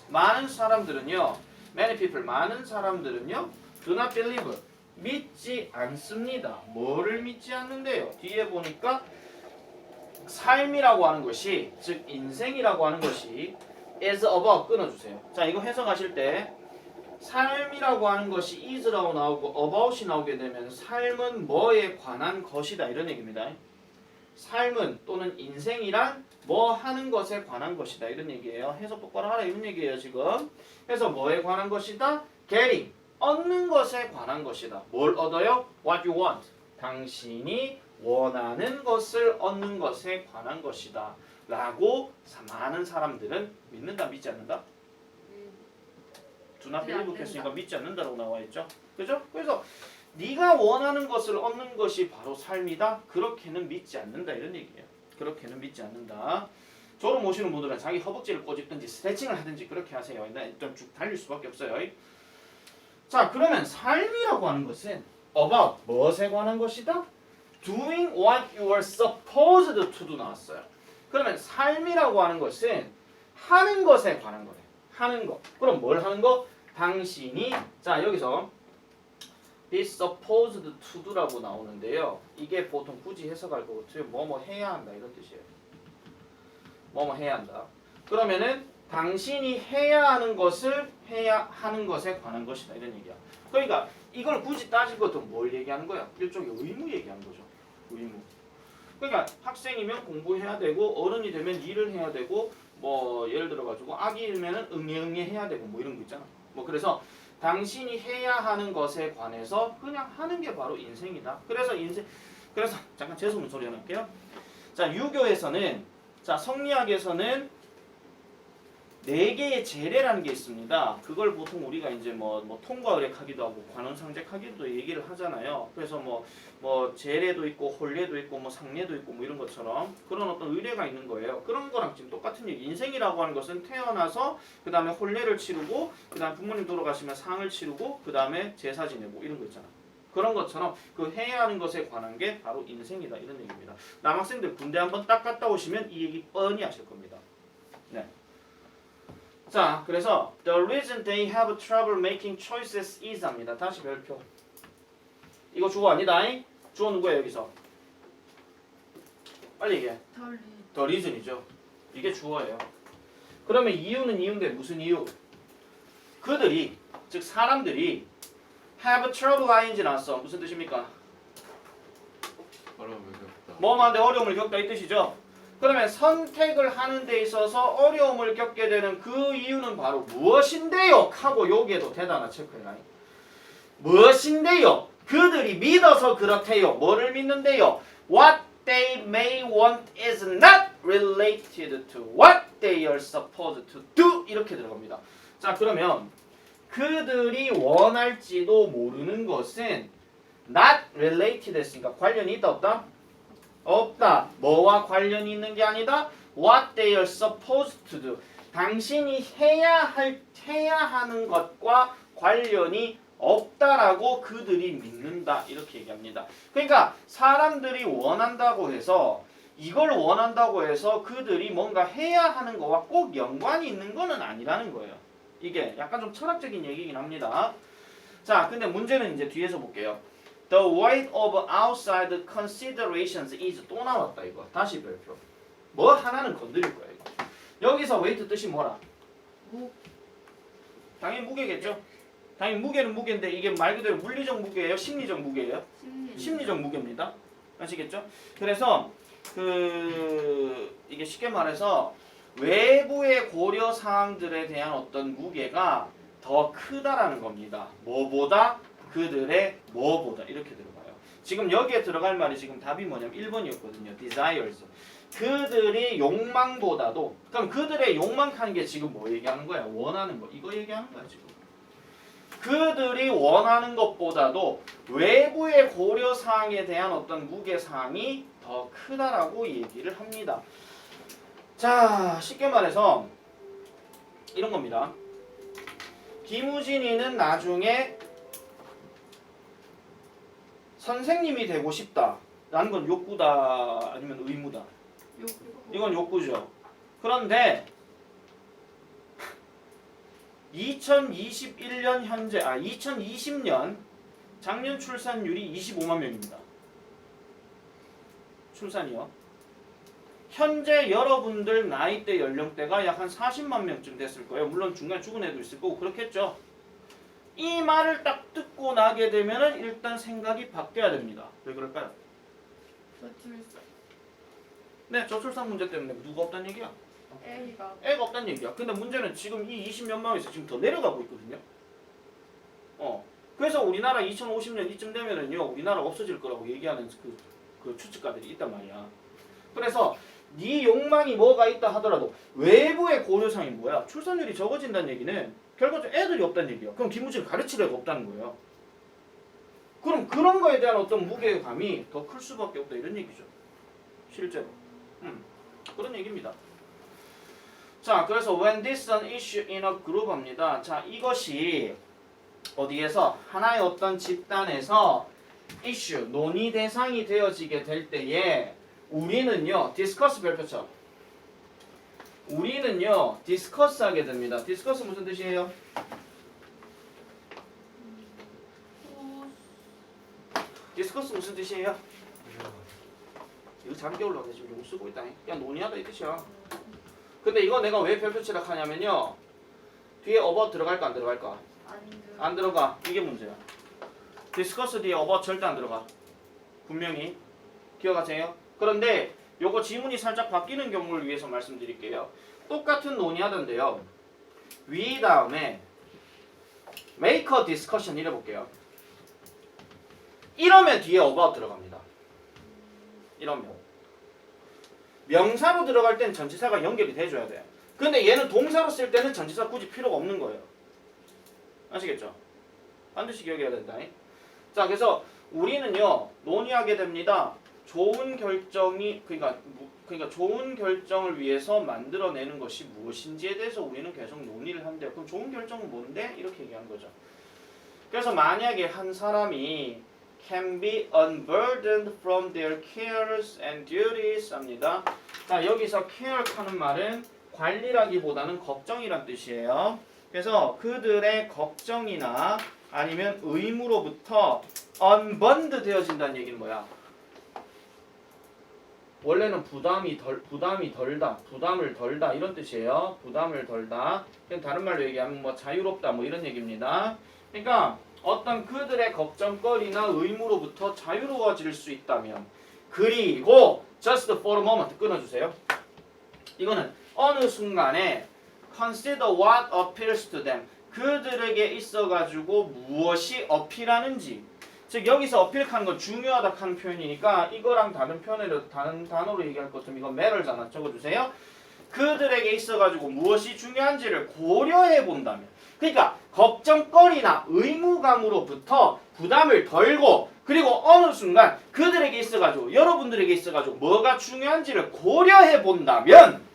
많은 사람들은요. Many people 많은 사람들은요. Do not believe 믿지 않습니다. 뭐를 믿지 않는데요? 뒤에 보니까 삶이라고 하는 것이 즉 인생이라고 하는 것이 as above 끊어주세요. 자 이거 해석하실 때 삶이라고 하는 것이 is라고 나오고 about이 나오게 되면 삶은 뭐에 관한 것이다 이런 얘기입니다. 삶은 또는 인생이란 뭐 하는 것에 관한 것이다 이런 얘기예요. 해석 똑바로 하라 이런 얘기예요 지금. 그래서 뭐에 관한 것이다? getting 얻는 것에 관한 것이다. 뭘 얻어요? What you want. 당신이 원하는 것을 얻는 것에 관한 것이다. 라고 많은 사람들은 믿는다, 믿지 않는다? 두나 네, 안 빌리브 했으니까 된다. 믿지 않는다라고 나와 있죠. 그죠? 그래서 네가 원하는 것을 얻는 것이 바로 삶이다. 그렇게는 믿지 않는다 이런 얘기예요. 그렇게는 믿지 않는다. 졸업 오시는 분들은 자기 허벅지를 꼬집든지 스트레칭을 하든지 그렇게 하세요. 좀 쭉 달릴 수밖에 없어요. 자, 그러면 삶이라고 하는 것은 about 무엇에 관한 것이다? Doing what you are supposed to do 나왔어요. 그러면 삶이라고 하는 것은 하는 것에 관한 거예요. 하는 거. 그럼 뭘 하는 거? 당신이 자 여기서 be supposed to do라고 나오는데요. 이게 보통 굳이 해석할 것 같아요. 뭐뭐 해야 한다 이런 뜻이에요. 뭐뭐 해야 한다. 그러면은 당신이 해야 하는 것을 해야 하는 것에 관한 것이다 이런 얘기야. 그러니까 이걸 굳이 따질 것도 뭘 얘기하는 거야? 일종의 의무 얘기하는 거죠. 의무. 그러니까 학생이면 공부해야 되고 어른이 되면 일을 해야 되고 뭐 예를 들어 가지고 아기면은 응애 해야 되고 뭐 이런 거 있잖아. 뭐 그래서 당신이 해야 하는 것에 관해서 그냥 하는 게 바로 인생이다. 그래서 잠깐 재수문 소리 하나 할게요. 자, 유교에서는 자, 성리학에서는 4개의 제례라는 게 있습니다. 그걸 보통 우리가 이제 뭐 통과 의례하기도 하고 관원상제하기도 얘기를 하잖아요. 그래서 뭐 제례도 있고 혼례도 있고 뭐 상례도 있고 뭐 이런 것처럼 그런 어떤 의례가 있는 거예요. 그런 거랑 지금 똑같은 얘기. 인생이라고 하는 것은 태어나서 그 다음에 혼례를 치르고 그 다음에 부모님 돌아가시면 상을 치르고 그 다음에 제사 지내고 이런 거 있잖아. 그런 것처럼 그 해야 하는 것에 관한 게 바로 인생이다 이런 얘기입니다. 남학생들 군대 한번 딱 갔다 오시면 이 얘기 뻔히 하실 겁니다. 네. 자, 그래서 the reason they have trouble making choices is 합니다. 다시 별표. 이거 주어 아니다. 주어 누구야 여기서? 빨리 얘기해. the reason이죠. 이게 주어예요. 그러면 이유는 이유인데 무슨 이유? 그들이 즉 사람들이 have trouble ing 나왔어. 무슨 뜻입니까? 어려움을 겪다. 뭐하는데 어려움을 겪다 이 뜻이죠. 그러면 선택을 하는 데 있어서 어려움을 겪게 되는 그 이유는 바로 무엇인데요? 하고 여기에도 대다 하나 체크해라. 무엇인데요? 그들이 믿어서 그렇대요. 뭐를 믿는데요? What they may want is not related to what they are supposed to do. 이렇게 들어갑니다. 자, 그러면 그들이 원할지도 모르는 것은 not related 했으니까 관련이 있다 없다? 없다. 뭐와 관련이 있는 게 아니다. What they are supposed to do. 당신이 해야 하는 것과 관련이 없다라고 그들이 믿는다. 이렇게 얘기합니다. 그러니까 사람들이 원한다고 해서 이걸 원한다고 해서 그들이 뭔가 해야 하는 거와 꼭 연관이 있는 거는 아니라는 거예요. 이게 약간 좀 철학적인 얘기긴 합니다. 자, 근데 문제는 이제 뒤에서 볼게요. The weight of outside considerations is 또 나왔다 이거. 다시 별표. 뭐 하나는 건드릴 거야 이거. 여기서 weight 뜻이 뭐라? 당연히 무게겠죠. 당연히 무게는 무게인데 이게 말 그대로 물리적 무게예요? 심리적 무게예요? 심리적 무게입니다. 아시겠죠? 그래서 이게 쉽게 말해서 외부의 고려 사항들에 대한 어떤 무게가 더 크다라는 겁니다. 뭐보다? 그들의 뭐보다 이렇게 들어가요. 지금 여기에 들어갈 말이 지금 답이 뭐냐면 1번이었거든요. desires. 그들의 욕망보다도 그럼 그들의 욕망하는 게 지금 뭐 얘기하는 거야? 원하는 거. 이거 얘기하는 거야 지금. 그들이 원하는 것보다도 외부의 고려 사항에 대한 어떤 무게 사항이 더 크다라고 얘기를 합니다. 자, 쉽게 말해서 이런 겁니다. 김우진이는 나중에 선생님이 되고 싶다 라는 건 욕구다 아니면 의무다? 이건 욕구죠. 그런데 2021년 현재 2020년 작년 출산율이 25만 명입니다. 출산이요. 현재 여러분들 나이대 연령대가 약 한 40만 명쯤 됐을 거예요. 물론 중간에 죽은 애도 있을 거고 그렇겠죠. 이 말을 딱 듣고 나게 되면은 일단 생각이 바뀌어야 됩니다. 왜 그럴까요? 네, 저출산 문제 때문에 누가 없다는 얘기야? 애가 없다는 얘기야. 근데 문제는 지금 이 20몇 명에서 지금 더 내려가고 있거든요. 그래서 우리나라 2050년 이쯤 되면은요 우리나라 없어질 거라고 얘기하는 그 추측가들이 있단 말이야. 그래서 네 욕망이 뭐가 있다 하더라도 외부의 고려상이 뭐야? 출산율이 적어진다는 얘기는 결과적으로 애들이 없다는 얘기야. 그럼 김우진을 가르칠 애가 없다는 거예요. 그럼 그런 거에 대한 어떤 무게감이 더 클 수밖에 없다 이런 얘기죠. 실제로. 그런 얘기입니다. 자, 그래서 when this is an issue in a group 합니다. 자, 이것이 어디에서 하나의 어떤 집단에서 issue, 논의 대상이 되어지게 될 때에 우리는요, discuss 별표처럼 우리는요, discuss 하게 됩니다. discuss 무슨 뜻이에요? discuss 무슨 뜻이에요? 이거 잠겨 올라가 지금 용 쓰고 있다. 그냥 논의하다 이 뜻이야. 근데 이거 내가 왜 별표 칠하냐면요, 뒤에 about 들어갈까 안 들어갈까? 안 들어가. 이게 문제야. discuss 뒤에 about 절대 안 들어가. 분명히 기억하세요. 그런데 요거 지문이 살짝 바뀌는 경우를 위해서 말씀드릴게요. 똑같은 논의하던데요. 위 다음에 make a discussion 이래 볼게요. 이러면 뒤에 about 들어갑니다. 이러면 명사로 들어갈 땐 전치사가 연결이 돼줘야 돼. 근데 얘는 동사로 쓸 때는 전치사 굳이 필요가 없는 거예요. 아시겠죠? 반드시 기억해야 된다. 자, 그래서 우리는요 논의하게 됩니다. 좋은 결정이 그러니까 좋은 결정을 위해서 만들어내는 것이 무엇인지에 대해서 우리는 계속 논의를 한대요. 그럼 좋은 결정은 뭔데? 이렇게 얘기한 거죠. 그래서 만약에 한 사람이 can be unburdened from their cares and duties 합니다. 자, 여기서 care 하는 말은 관리라기보다는 걱정이란 뜻이에요. 그래서 그들의 걱정이나 아니면 의무로부터 unburned 되어진다는 얘기는 뭐야? 원래는 부담을 덜다 이런 뜻이에요. 부담을 덜다. 다른 말로 얘기하면 뭐 자유롭다 뭐 이런 얘기입니다. 그러니까 어떤 그들의 걱정거리나 의무로부터 자유로워질 수 있다면, 그리고 just for a moment 끊어주세요. 이거는 어느 순간에 consider what appeals to them, 그들에게 있어가지고 무엇이 어필하는지, 즉 여기서 어필하는 건 중요하다 하는 표현이니까 이거랑 다른 단어로 얘기할 것 같으면 이건 matter잖아. 적어주세요. 그들에게 있어가지고 무엇이 중요한지를 고려해 본다면, 그러니까 걱정거리나 의무감으로부터 부담을 덜고, 그리고 어느 순간 그들에게 있어가지고 여러분들에게 있어가지고 뭐가 중요한지를 고려해 본다면,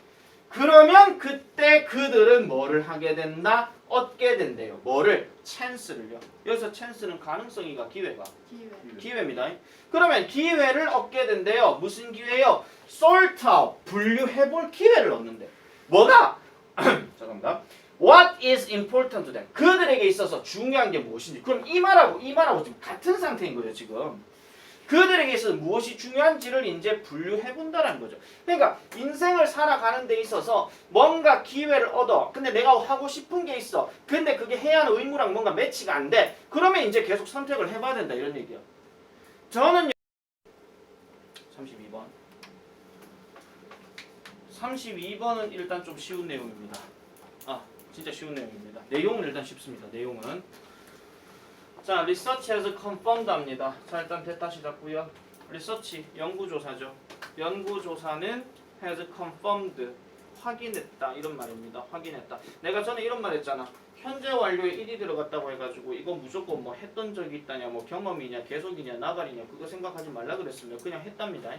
그러면 그때 그들은 뭐를 하게 된다? 얻게 된대요. 뭐를? 찬스를요. 여기서 찬스는 가능성이가 기회가? 기회입니다. 그러면 기회를 얻게 된대요. 무슨 기회요? sort out, 분류해볼 기회를 얻는데. 뭐가? 잠깐만. What is important to them? 그들에게 있어서 중요한 게 무엇인지. 그럼 이 말하고 지금 같은 상태인 거예요, 지금. 그들에게 있어서 무엇이 중요한지를 이제 분류해본다는 거죠. 그러니까 인생을 살아가는 데 있어서 뭔가 기회를 얻어. 근데 내가 하고 싶은 게 있어. 근데 그게 해야 하는 의무랑 뭔가 매치가 안 돼. 그러면 이제 계속 선택을 해봐야 된다 이런 얘기야. 저는 32번. 32번은 일단 좀 쉬운 내용입니다. 진짜 쉬운 내용입니다. 내용은 일단 쉽습니다. 내용은. 자, research has confirmed 합니다. 자, 일단 다시 잡고요. research, 연구조사죠. 연구조사는 has confirmed, 확인했다 이런 말입니다. 확인했다. 내가 전에 이런 말 했잖아. 현재 완료에 일이 들어갔다고 해가지고 이거 무조건 뭐 했던 적이 있다냐, 뭐 경험이냐, 계속이냐, 나발이냐 그거 생각하지 말라 그랬으면 그냥 했답니다.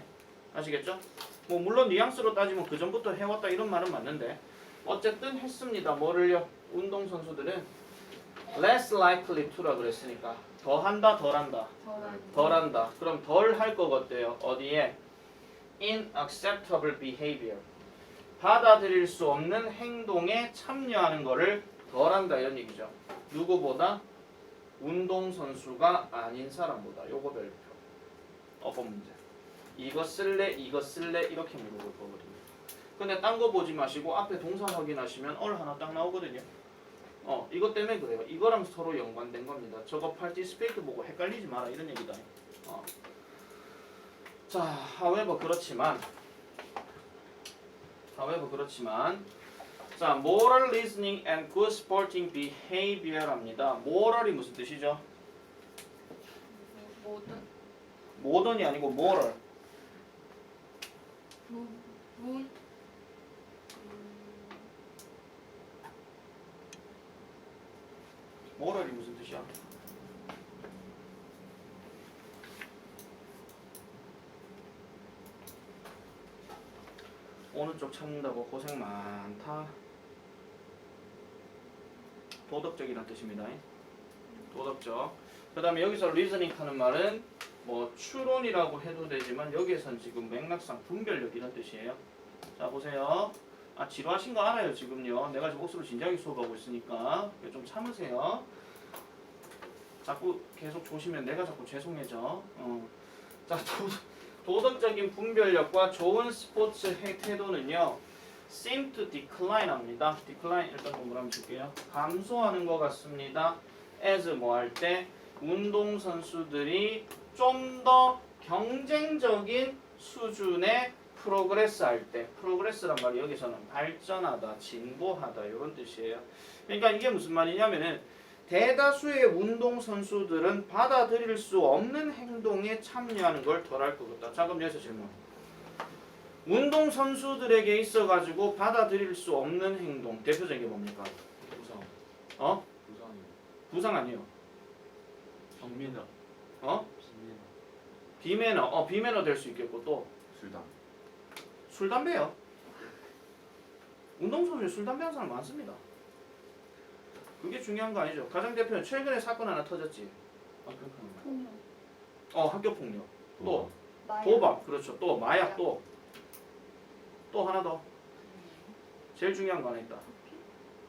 아시겠죠? 뭐 물론 뉘앙스로 따지면 그 전부터 해왔다 이런 말은 맞는데 어쨌든 했습니다. 뭐를요? 운동선수들은 less likely to라 그랬으니까 더 한다, 덜 한다? 덜 한다. 그럼 덜 할 것 같대요. 어디에? unacceptable behavior, 받아들일 수 없는 행동에 참여하는 거를 덜 한다 이런 얘기죠. 누구보다? 운동선수가 아닌 사람보다. 요거 별표. 어법 문제. 이거 쓸래 이렇게 물어볼 거거든요. 근데 딴 거 보지 마시고 앞에 동사 확인하시면 얼 하나 딱 나오거든요. 이것 때문에 그래요. 이거랑 서로 연관된 겁니다. 저거 participate 보고 헷갈리지 마라 이런 얘기다. 자, however 그렇지만 자, moral reasoning and good sporting behavior 합니다. moral이 무슨 뜻이죠? 모던이 아니고 뭐를? 문 모럴이 무슨 뜻이야? 오른쪽 찾는다고 고생 많다. 도덕적이란 뜻입니다. 도덕적. 그 다음에 여기서 리즈닝 하는 말은 뭐 추론이라고 해도 되지만 여기에선 지금 맥락상 분별력 이런 뜻이에요. 자 보세요. 아 지루하신 거 알아요 지금요. 내가 지금 옥수로 진지하게 수업하고 있으니까 좀 참으세요. 자꾸 계속 조시면 내가 자꾸 죄송해져. 자 도덕적인 분별력과 좋은 스포츠 태도는요. seem to decline 합니다. decline 일단 공부를 한번 줄게요. 감소하는 것 같습니다. as 뭐 할 때 운동선수들이 좀 더 경쟁적인 수준의 프로그레스 할 때 프로그레스란 말이 여기서는 발전하다, 진보하다 이런 뜻이에요. 그러니까 이게 무슨 말이냐면은 대다수의 운동선수들은 받아들일 수 없는 행동에 참여하는 걸 덜할 것 같다. 자 그럼 여기서 질문. 운동선수들에게 있어가지고 받아들일 수 없는 행동 대표적인 게 뭡니까? 부상. 어? 부상이. 부상 아니에요. 비매너. 어? 비매너. 비매너 될 수 있겠고 또 술담. 술 담배요. 운동선수에 술 담배 하는 사람 많습니다. 그게 중요한 거 아니죠. 가장 대표는 최근에 사건 하나 터졌지. 폭력 학교 폭력. 또 마약 도박. 그렇죠. 또 마약 또 하나 더. 제일 중요한 거 하나 있다.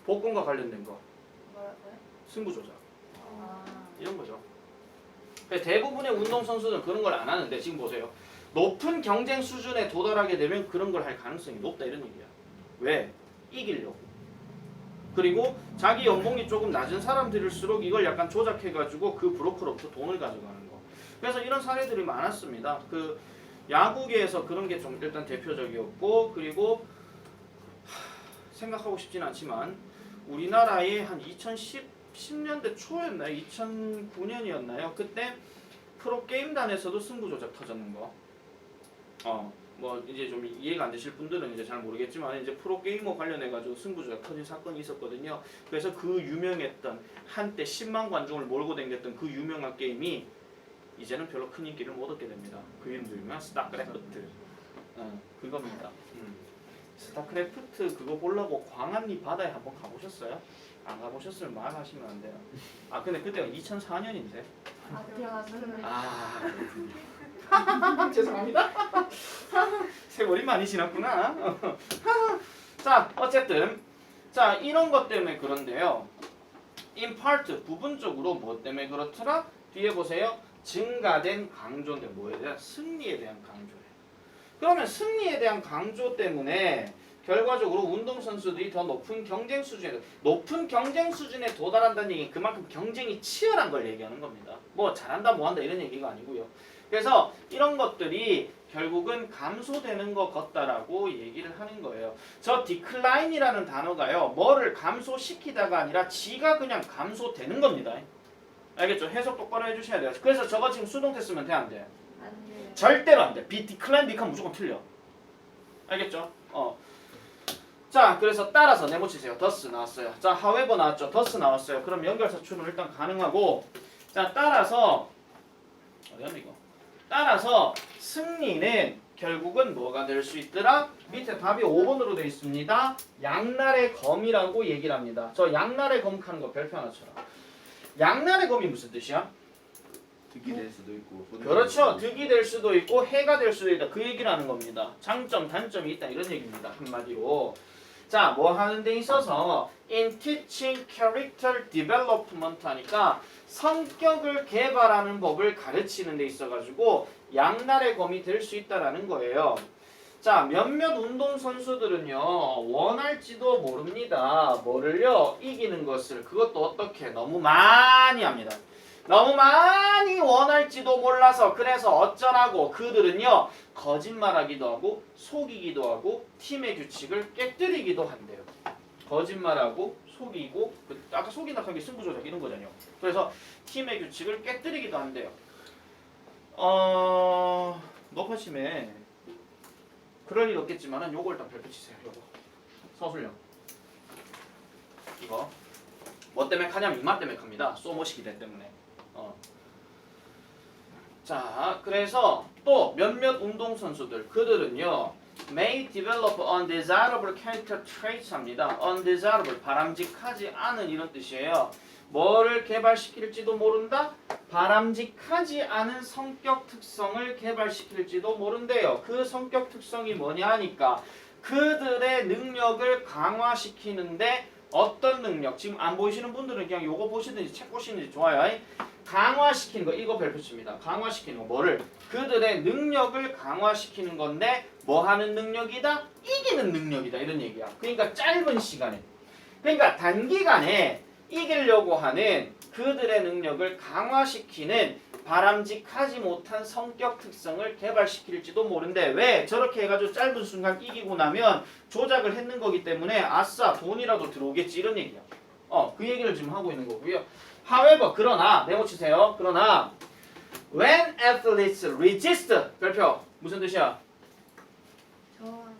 복권과 관련된 거. 뭐라고요? 승부 조작. 아 이런 거죠. 대부분의 운동선수는 그런 걸 안 하는데 지금 보세요. 높은 경쟁 수준에 도달하게 되면 그런 걸 할 가능성이 높다 이런 얘기야. 왜? 이기려고. 그리고 자기 연봉이 조금 낮은 사람들일수록 이걸 약간 조작해가지고 그 브로커로부터 돈을 가져가는 거. 그래서 이런 사례들이 많았습니다. 그 야구계에서 그런 게 좀 일단 대표적이었고 그리고 생각하고 싶진 않지만 우리나라에 한 2010년대 초였나요? 2009년이었나요? 그때 프로게임단에서도 승부 조작 터졌는 거. 뭐 이제 좀 이해가 안 되실 분들은 이제 잘 모르겠지만 이제 프로게이머 관련해 가지고 승부 조작 터진 사건이 있었거든요. 그래서 그 유명했던 한때 10만 관중을 몰고 다녔던 그 유명한 게임이 이제는 별로 큰 인기를 못 얻게 됩니다. 그 이름들이면 스타크래프트. 그겁니다. 스타크래프트 그거 보려고 광안리 바다에 한번 가보셨어요? 안 가보셨으면 말하시면 안 돼요. 아 근데 그때가 2004년인데. 죄송합니다. 세월이 많이 지났구나. 자 어쨌든 자 이런 것 때문에 그런데요. in part 부분적으로 뭐 때문에 그렇더라? 뒤에 보세요. 증가된 강조인데 뭐에 대한? 승리에 대한 강조예요. 그러면 승리에 대한 강조 때문에 결과적으로 운동선수들이 더 높은 경쟁 수준에 도달한다는 얘기는 그만큼 경쟁이 치열한 걸 얘기하는 겁니다. 뭐 잘한다 뭐한다 이런 얘기가 아니고요. 그래서 이런 것들이 결국은 감소되는 것 같다라고 얘기를 하는 거예요. 저 decline이라는 단어가요. 뭐를 감소시키다가 아니라 지가 그냥 감소되는 겁니다. 알겠죠? 해석 똑바로 해주셔야 돼요. 그래서 저거 지금 수동태 쓰면 돼 안 돼? 안 돼요. 절대로 안 돼. decline, become 무조건 틀려. 알겠죠? 자, 그래서 따라서 네모치세요. thus 나왔어요. 자, however 나왔죠. thus 나왔어요. 그럼 연결사 추는 일단 가능하고, 자, 따라서 어디였나 이거? 따라서 승리는 결국은 뭐가 될 수 있더라? 밑에 답이 5번으로 되어 있습니다. 양날의 검이라고 얘기를 합니다. 저 양날의 검 하는 거 별표 하나 쳐라. 양날의 검이 무슨 뜻이야? 득이 될 수도 있고. 그렇죠. 득이 될 수도 있고 해가 될 수도 있다. 그 얘기를 하는 겁니다. 장점, 단점이 있다. 이런 얘기입니다. 한마디로. 자, 뭐 하는 데 있어서 in teaching character development 하니까 성격을 개발하는 법을 가르치는 데 있어가지고 양날의 검이 될 수 있다라는 거예요. 자, 몇몇 운동선수들은요 원할지도 모릅니다. 뭐를요? 이기는 것을. 그것도 어떻게? 너무 많이 합니다. 너무 많이 원할지도 몰라서 그래서 어쩌라고 그들은요 거짓말하기도 하고 속이기도 하고 팀의 규칙을 깨뜨리기도 한대요. 거짓말하고 속이고 아까 속인다 한 게 승부조작 이런 거잖아요. 그래서 팀의 규칙을 깨뜨리기도 한대요. 높아심에 그럴 일 없겠지만은 요거 일단 별표 치세요. 요거 서술형 이거 뭐 때문에 하냐면 이마 때문에 합니다. 소모시 기대 때문에. 자, 그래서 또 몇몇 운동선수들 그들은요 may develop undesirable character traits 합니다. undesirable 바람직하지 않은 이런 뜻이에요. 뭐를 개발시킬지도 모른다? 바람직하지 않은 성격 특성을 개발시킬지도 모른대요. 그 성격 특성이 뭐냐 하니까 그들의 능력을 강화시키는데 어떤 능력? 지금 안 보이시는 분들은 그냥 요거 보시든지 책 보시든지 좋아요. 강화시키는 거 이거 별표칩니다. 강화시키는 거 뭐를? 그들의 능력을 강화시키는 건데 뭐 하는 능력이다? 이기는 능력이다 이런 얘기야. 그러니까 짧은 시간에 그러니까 단기간에 이기려고 하는 그들의 능력을 강화시키는 바람직하지 못한 성격 특성을 개발시킬지도 모른대. 왜? 저렇게 해가지고 짧은 순간 이기고 나면 조작을 했는 거기 때문에 아싸 돈이라도 들어오겠지 이런 얘기야. 그 얘기를 지금 하고 있는 거고요. However, 그러나 네모 치세요. 그러나 when athletes resist 별표 무슨 뜻이야?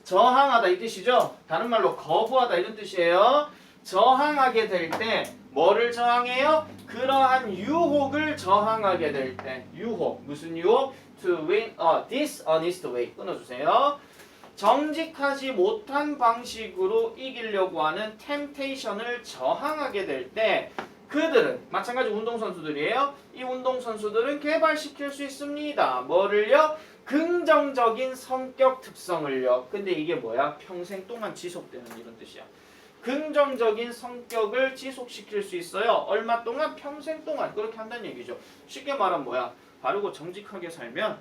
저항하다 이 뜻이죠. 다른 말로 거부하다 이런 뜻이에요. 저항하게 될 때 뭐를 저항해요? 그러한 유혹을 저항하게 될 때 유혹 무슨 유혹? To win a dishonest way 끊어주세요. 정직하지 못한 방식으로 이기려고 하는 템테이션을 저항하게 될 때 그들은 마찬가지 운동선수들이에요. 이 운동선수들은 개발시킬 수 있습니다. 뭐를요? 긍정적인 성격 특성을요. 근데 이게 뭐야? 평생 동안 지속되는 이런 뜻이야. 긍정적인 성격을 지속시킬 수 있어요. 얼마 동안? 평생 동안 그렇게 한다는 얘기죠. 쉽게 말하면 뭐야? 바르고 정직하게 살면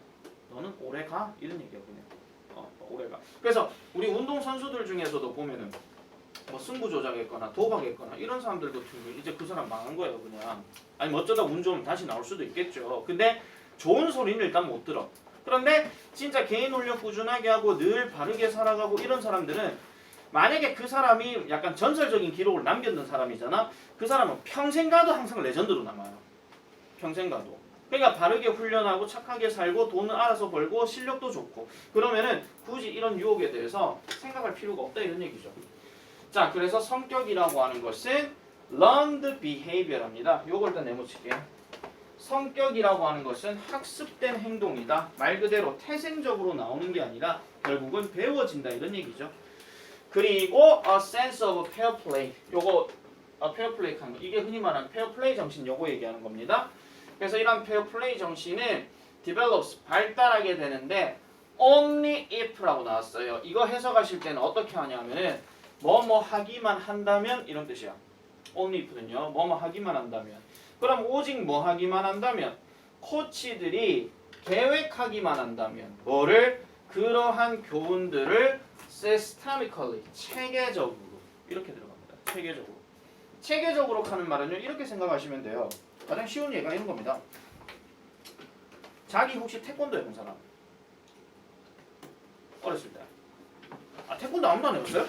너는 오래 가 이런 얘기야 그냥. 오래 가. 그래서 우리 운동 선수들 중에서도 보면은 뭐 승부 조작했거나 도박했거나 이런 사람들도 이제 그 사람 망한 거예요 그냥. 아니 뭐 어쩌다 운 좋으면 다시 나올 수도 있겠죠. 근데 좋은 소리는 일단 못 들어. 그런데 진짜 개인 훈련 꾸준하게 하고 늘 바르게 살아가고 이런 사람들은 만약에 그 사람이 약간 전설적인 기록을 남겼는 사람이잖아. 그 사람은 평생 가도 항상 레전드로 남아요. 평생 가도. 그러니까 바르게 훈련하고 착하게 살고 돈은 알아서 벌고 실력도 좋고 그러면은 굳이 이런 유혹에 대해서 생각할 필요가 없다 이런 얘기죠. 자, 그래서 성격이라고 하는 것은 learned behavior랍니다. 요걸 일단 네모칠게요. 성격이라고 하는 것은 학습된 행동이다. 말 그대로 태생적으로 나오는 게 아니라 결국은 배워진다 이런 얘기죠. 그리고 a sense of fair play. 요거 fair play 하는 거. 이게 흔히 말하는 fair play 정신 요거 얘기하는 겁니다. 그래서 이런 fair play 정신은 develops 발달하게 되는데 only if라고 나왔어요. 이거 해석하실 때는 어떻게 하냐면은 뭐뭐 하기만 한다면 이런 뜻이야. only if는요. 뭐뭐 하기만 한다면. 그럼 오직 뭐 하기만 한다면 코치들이 계획하기만 한다면 뭐를 그러한 교훈들을 systemically 체계적으로 이렇게 들어갑니다. 체계적으로. 체계적으로 하는 말은요. 이렇게 생각하시면 돼요. 가장 쉬운 예가 이런 겁니다. 자기 혹시 태권도 해본 사람? 어렸을 때. 태권도 아무도 안 해봤어요?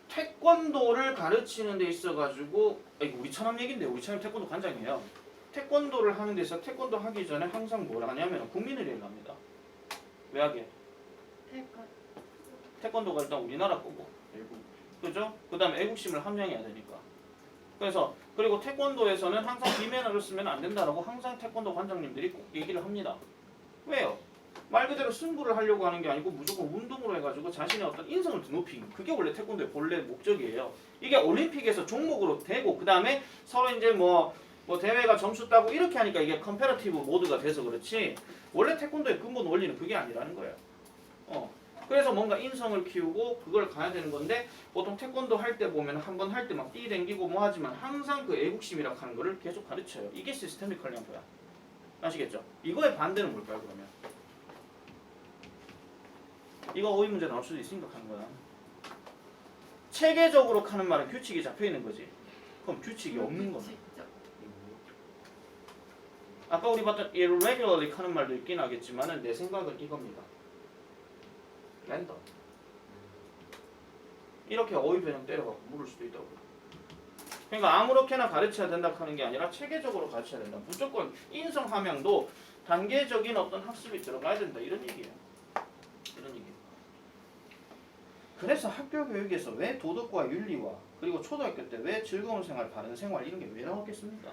태권도를 가르치는 데 있어가지고 이거 우리 처남 얘긴데 우리 처남 태권도 관장이에요. 태권도를 하는 데서 태권도 하기 전에 항상 뭘 하냐면 국민의례를 합니다. 왜 하게? 태권도가 일단 우리나라 거고 그죠? 그 다음에 애국심을 함양해야 되니까. 그래서 그리고 태권도에서는 항상 비매너를 쓰면 안 된다라고 항상 태권도 관장님들이 꼭 얘기를 합니다. 왜요? 말 그대로 승부를 하려고 하는 게 아니고 무조건 운동으로 해가지고 자신의 어떤 인성을 드높이는 그게 원래 태권도의 본래 목적이에요. 이게 올림픽에서 종목으로 되고 그 다음에 서로 이제 뭐 대회가 점수 따고 이렇게 하니까 이게 컴패러티브 모드가 돼서 그렇지 원래 태권도의 근본 원리는 그게 아니라는 거예요. 그래서 뭔가 인성을 키우고 그걸 가야 되는 건데 보통 태권도 할 때 보면 한 번 할 때 막 뛰댕기고 뭐 하지만 항상 그 애국심이라고 하는 거를 계속 가르쳐요. 이게 시스테미컬리 한 거야. 아시겠죠? 이거의 반대는 뭘까요 그러면? 이거 오이 문제 나올 수도 있으니까 하는 거야. 체계적으로 하는 말은 규칙이 잡혀 있는 거지. 그럼 규칙이 없는 거네. 아까 우리 봤던 irregularly 하는 말도 있긴 하겠지만은 내 생각은 이겁니다. 랜덤. 이렇게 어휘 변형 때려갖고 물을 수도 있다고. 그러니까 아무렇게나 가르쳐야 된다 하는 게 아니라 체계적으로 가르쳐야 된다. 무조건 인성 함양도 단계적인 어떤 학습이 들어가야 된다. 이런 얘기예요. 이런 얘기. 그래서 학교 교육에서 왜 도덕과 윤리와 그리고 초등학교 때 왜 즐거운 생활, 바른 생활 이런 게 왜 나왔겠습니까?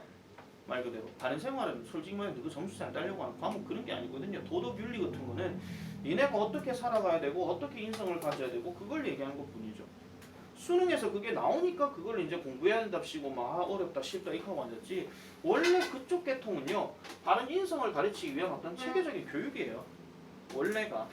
말 그대로 바른 생활은 솔직히 말해 누구 점수 잘 달려고 하는 과목 그런 게 아니거든요. 도덕 윤리 같은 거는 니네가 어떻게 살아가야 되고 어떻게 인성을 가져야 되고 그걸 얘기하는 것 뿐이죠. 수능에서 그게 나오니까 그걸 이제 공부해야 된답시고 막 어렵다 쉽다 이렇게 하고 앉았지 원래 그쪽 계통은요 바른 인성을 가르치기 위한 어떤 체계적인 교육이에요. 원래가.